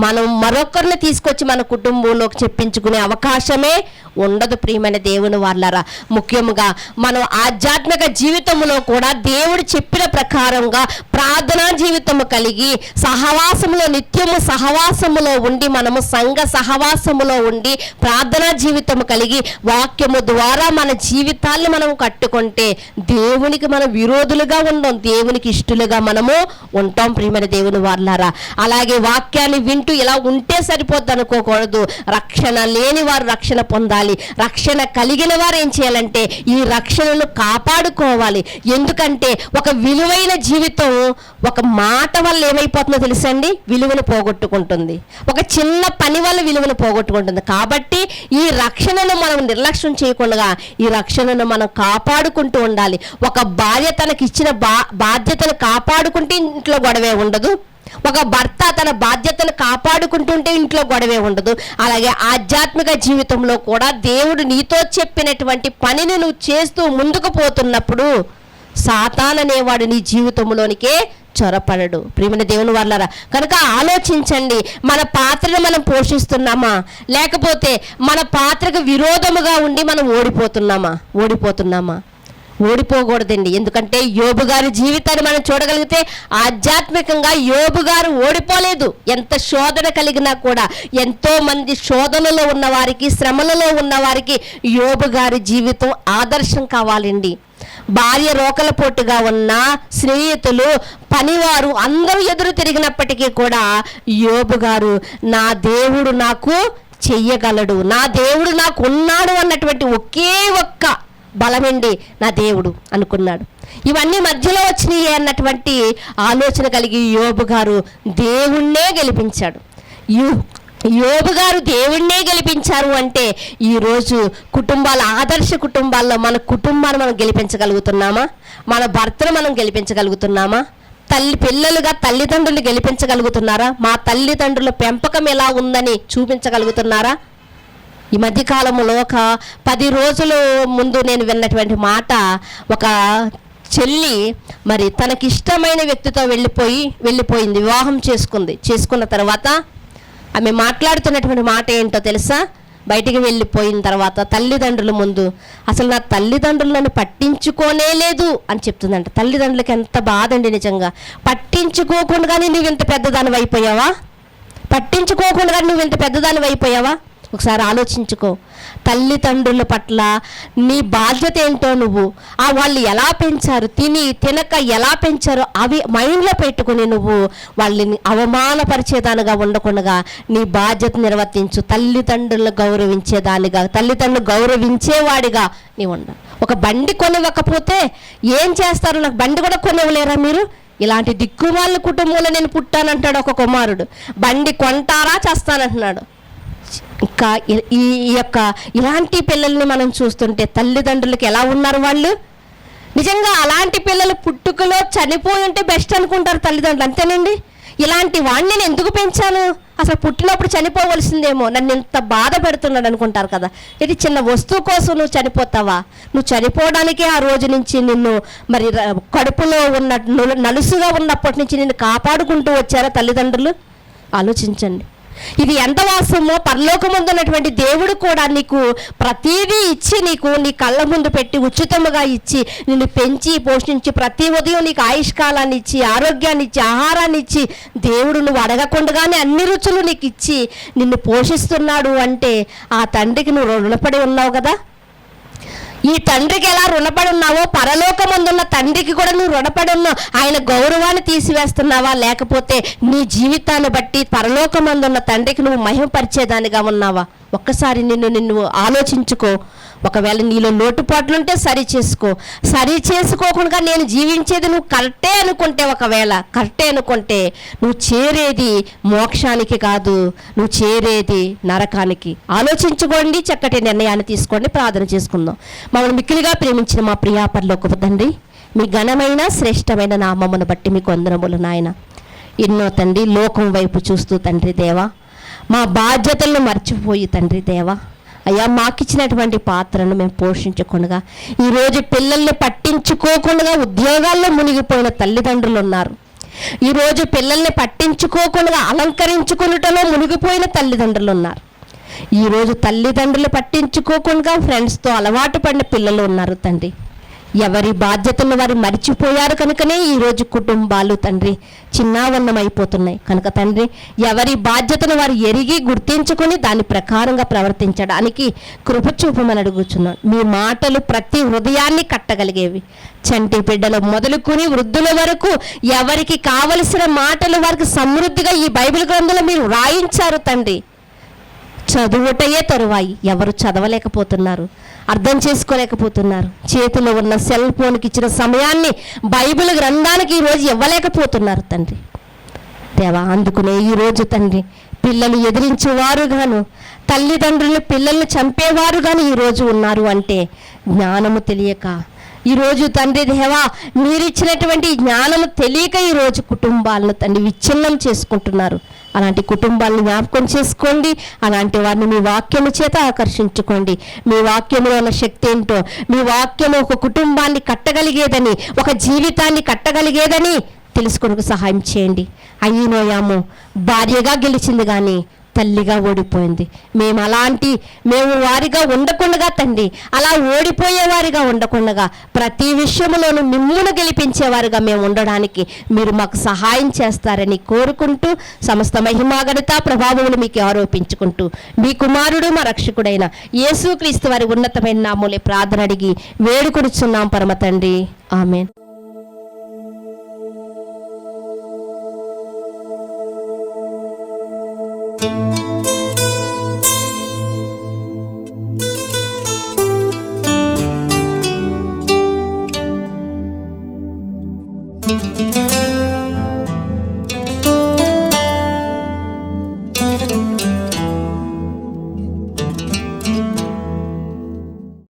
Speaker 1: మనం మరొకరిని తీసుకొచ్చి మన కుటుంబంలోకి చెప్పించుకునే అవకాశమే ఉండదు. ప్రియమైన దేవుని వాళ్ళారా, ముఖ్యంగా మనం ఆధ్యాత్మిక జీవితంలో కూడా దేవుడు చెప్పిన ప్రకారంగా ప్రార్థనా జీవితము కలిగి సహవాసములో నిత్యము సహవాసములో ఉండి మనము సంఘ సహవాసములో ఉండి ప్రార్థనా జీవితము కలిగి వాక్యము ద్వారా మన జీవితాన్ని మనం కట్టుకుంటే దేవునికి మనం విరోధులుగా ఉండం, దేవునికి ఇష్టలుగా మనము ఉంటాం. ప్రియమైన దేవుని వాళ్ళారా, అలాగే వాక్యాన్ని వింటూ ఇలా ఉంటే సరిపోద్ది అనుకోకూడదు. రక్షణ లేని వారు రక్షణ పొందాలి, రక్షణ కలిగిన వారు ఏం చేయాలంటే ఈ రక్షణను కాపాడుకోవాలి. ఎందుకంటే ఒక విలువైన జీవితం ఒక మాట వల్ల ఏమైపోతుందో తెలుసండి, విలువను పోగొట్టుకుంటుంది. ఒక చిన్న పని వల్ల విలువను పోగొట్టుకుంటుంది. కాబట్టి ఈ రక్షణను మనం నిర్లక్ష్యం చేయకుండా ఈ రక్షణను మనం కాపాడుకుంటూ ఉండాలి. ఒక భార్య తనకి ఇచ్చిన బాధ్యతను కాపాడుకుంటే ఇంట్లో గొడవే ఉండదు, ఒక భర్త తన బాధ్యతను కాపాడుకుంటుంటే ఇంట్లో గొడవే ఉండదు. అలాగే ఆధ్యాత్మిక జీవితంలో కూడా దేవుడు నీతో చెప్పినటువంటి పనిని నువ్వు చేస్తూ ముందుకు పోతున్నప్పుడు సాతాను అనేవాడు నీ జీవితంలోనికే చొరపడడు. ప్రియమైన దేవుని వాళ్ళారా, కనుక ఆలోచించండి, మన పాత్రను మనం పోషిస్తున్నామా, లేకపోతే మన పాత్రకు విరోధముగా ఉండి మనం ఓడిపోతున్నామా? ఓడిపోకూడదండి. ఎందుకంటే యోబు గారి జీవితాన్ని మనం చూడగలిగితే ఆధ్యాత్మికంగా యోబు గారు ఓడిపోలేదు. ఎంత శోధన కలిగినా కూడా, ఎంతో మంది శోధనలో ఉన్నవారికి, శ్రమలలో ఉన్నవారికి యోబు గారి జీవితం ఆదర్శం కావాలండి. భార్య రోకల పోటుగా ఉన్న, స్నేహితులు, పనివారు అందరూ ఎదురు తిరిగినప్పటికీ కూడా యోబు గారు నా దేవుడు నాకు చెయ్యగలడు, నా దేవుడు నాకు ఉన్నాడు అన్నటువంటి ఒకే ఒక్క బలమండి నా దేవుడు అనుకున్నాడు. ఇవన్నీ మధ్యలో వచ్చినాయి అన్నటువంటి ఆలోచన కలిగి యోబు గారు దేవుణ్ణే గెలిపించాడు. యోబు గారు దేవుణ్ణే గెలిపించారు అంటే ఈరోజు కుటుంబాల ఆదర్శ కుటుంబాల్లో మన కుటుంబాన్ని మనం గెలిపించగలుగుతున్నామా? మన భర్తను మనం గెలిపించగలుగుతున్నామా? పిల్లలుగా తల్లిదండ్రులు గెలిపించగలుగుతున్నారా? మా తల్లిదండ్రుల పెంపకం ఎలా ఉందని చూపించగలుగుతున్నారా? ఈ మధ్యకాలంలో ఒక 10 రోజుల ముందు నేను విన్నటువంటి మాట, ఒక చెల్లి మరి తనకిష్టమైన వ్యక్తితో వెళ్ళిపోయింది, వివాహం చేసుకున్న తర్వాత ఆమె మాట్లాడుతున్నటువంటి మాట ఏంటో తెలుసా? బయటికి వెళ్ళిపోయిన తర్వాత తల్లిదండ్రుల ముందు అసలు నా తల్లిదండ్రులు నన్ను పట్టించుకోనే లేదు అని చెప్తుందంట. తల్లిదండ్రులకి ఎంత బాధ అండి నిజంగా. పట్టించుకోకుండానే నువ్వు ఇంత పెద్దదానివి అయిపోయావా? ఒకసారి ఆలోచించుకో. తల్లిదండ్రుల పట్ల నీ బాధ్యత ఏంటో నువ్వు వాళ్ళు ఎలా పెంచారు, తినక ఎలా పెంచారో అవి మైండ్లో పెట్టుకుని నువ్వు వాళ్ళని అవమానపరిచేదానిగా ఉండకుండా నీ బాధ్యత నిర్వర్తించు. తల్లిదండ్రులను గౌరవించేదానిగా, తల్లిదండ్రులు గౌరవించేవాడిగా నీ ఉండాలి. ఒక బండి కొనివ్వకపోతే ఏం చేస్తారు? నాకు బండి కూడా కొనివ్వలేరా మీరు? ఇలాంటి దిక్కుమాల కుటుంబంలో నేను పుట్టానంటాడు ఒక కుమారుడు. బండి కొంటారా చేస్తానంటున్నాడు. ఇంకా ఇలాంటి పిల్లల్ని మనం చూస్తుంటే తల్లిదండ్రులకి ఎలా ఉన్నారు వాళ్ళు? నిజంగా అలాంటి పిల్లలు పుట్టుకలో చనిపోయి ఉంటే బెస్ట్ అనుకుంటారు తల్లిదండ్రులు, అంతేనండి. ఇలాంటి వాడిని నేను ఎందుకు పెంచాను, అసలు పుట్టినప్పుడు చనిపోవలసిందేమో, నన్ను ఇంత బాధ పెడుతున్నాడు అనుకుంటారు కదా. ఇది చిన్న వస్తువు కోసం నువ్వు చనిపోతావా? నువ్వు చనిపోవడానికే ఆ రోజు నుంచి నిన్ను మరి కడుపులో ఉన్న నలుసుగా ఉన్నప్పటి నుంచి నిన్ను కాపాడుకుంటూ వచ్చారా తల్లిదండ్రులు? ఆలోచించండి. ఇది ఎంత వాస్తవమో పరలోకమందు ఉన్నటువంటి దేవుడు కూడా నీకు ప్రతిదీ ఇచ్చి నీ కళ్ళ ముందు పెట్టి ఉచితముగా ఇచ్చి నిన్ను పెంచి పోషించి ప్రతి ఉదయం నీకు ఆయుష్కాలాన్ని ఇచ్చి, ఆరోగ్యాన్ని ఇచ్చి, ఆహారాన్ని ఇచ్చి, దేవుడు నువ్వు అడగకుండానే అన్ని రుచులు నీకు ఇచ్చి నిన్ను పోషిస్తున్నాడు అంటే ఆ తండ్రికి నువ్వు రుణపడి ఉన్నావు కదా. ఈ తండ్రికి ఎలా రుణపడి ఉన్నావో పరలోకమందున్న తండ్రికి కూడా నువ్వు రుణపడి ఉన్నావు. ఆయన గౌరవాన్ని తీసివేస్తున్నావా, లేకపోతే నీ జీవితాన్ని బట్టి పరలోకమందున్న తండ్రికి నువ్వు మహిమపరిచేదానిగా ఉన్నావా? ఒక్కసారి నిన్ను ఆలోచించుకో. ఒకవేళ నీలో లోటుపాట్లుంటే సరి చేసుకోకుండా నేను జీవించేది నువ్వు కరెక్టే అనుకుంటే నువ్వు చేరేది మోక్షానికి కాదు, నువ్వు చేరేది నరకానికి. ఆలోచించుకోండి, చక్కటి నిర్ణయాన్ని తీసుకోండి. ప్రార్థన చేసుకుందాం. మమ్మల్ని మిక్కిలిగా ప్రేమించిన మా ప్రియా పరలోకపు తండ్రి, మీ ఘనమైన శ్రేష్టమైన నామమును బట్టి మీకు వందనములు నాయన. ఎన్నో తండ్రి లోకం వైపు చూస్తూ తండ్రి దేవా, మా బాధ్యతలను మర్చిపోయి తండ్రి దేవా, అయ్యా మాకిచ్చినటువంటి పాత్రను మేము పోషించకుండా ఈరోజు పిల్లల్ని పట్టించుకోకుండా ఉద్యోగాల్లో మునిగిపోయిన తల్లిదండ్రులు ఉన్నారు. ఈరోజు పిల్లల్ని పట్టించుకోకుండా అలంకరించుకున్నటలో మునిగిపోయిన తల్లిదండ్రులు ఉన్నారు. ఈరోజు తల్లిదండ్రులు పట్టించుకోకుండా ఫ్రెండ్స్తో అలవాటు పడిన పిల్లలు ఉన్నారు తండ్రి. ఎవరి బాధ్యతలు వారు మర్చిపోయారు కనుకనే ఈరోజు కుటుంబాలు తండ్రి చిన్నావన్నమైపోతున్నాయి కనుక తండ్రి, ఎవరి బాధ్యతను వారు ఎరిగి గుర్తించుకొని దాని ప్రకారంగా ప్రవర్తించడానికి కృప చూపమని అడుగుతున్నాను. మీ మాటలు ప్రతి హృదయాన్ని కట్టగలిగేవి. చంటి బిడ్డలు మొదలుకొని వృద్ధుల వరకు ఎవరికి కావలసిన మాటలు వారికి సమృద్ధిగా ఈ బైబిల్ గ్రంథంలో మీరు రాయించారు తండ్రి. చదువుటయే తరువాయి, ఎవరు చదవలేకపోతున్నారు, అర్థం చేసుకోలేకపోతున్నారు. చేతిలో ఉన్న సెల్ ఫోన్కి ఇచ్చిన సమయాన్ని బైబిల్ గ్రంథానికి ఈరోజు ఇవ్వలేకపోతున్నారు తండ్రి దేవా. అందుకునే ఈరోజు తండ్రి పిల్లలు ఎదిరించేవారుగాను, తల్లిదండ్రులు పిల్లల్ని చంపేవారుగాను ఈరోజు ఉన్నారు అంటే జ్ఞానము తెలియక, ఈరోజు తండ్రి దేవా మీరిచ్చినటువంటి జ్ఞానము తెలియక ఈరోజు కుటుంబాలను తండ్రి విచ్ఛిన్నం చేసుకుంటున్నారు. అలాంటి కుటుంబాలను జ్ఞాపకం చేసుకోండి. అలాంటి వారిని మీ వాక్యము చేత ఆకర్షించుకోండి. మీ వాక్యంలో ఉన్న శక్తి ఏంటో, మీ వాక్యము ఒక కుటుంబాన్ని కట్టగలిగేదని, ఒక జీవితాన్ని కట్టగలిగేదని తెలుసుకొనకు సహాయం చేయండి. అయ్యినోయాము భార్యగా గెలిచింది కానీ తల్లిగా ఓడిపోయింది. మేము వారిగా ఉండకుండా తండ్రి, అలా ఓడిపోయేవారిగా ఉండకుండా ప్రతి విషయంలోనూ మిమ్మును గెలిపించేవారుగా మేము ఉండడానికి మీరు మాకు సహాయం చేస్తారని కోరుకుంటూ, సమస్త మహిమా ఘనత ప్రభావములు మీకు ఆరోపించుకుంటూ, మీ కుమారుడు మా రక్షకుడైన యేసుక్రీస్తు వారి ఉన్నతమైన నామములో ప్రార్థన అడిగి వేడుకొనుచున్నాం పరమ తండ్రి. ఆమేన్.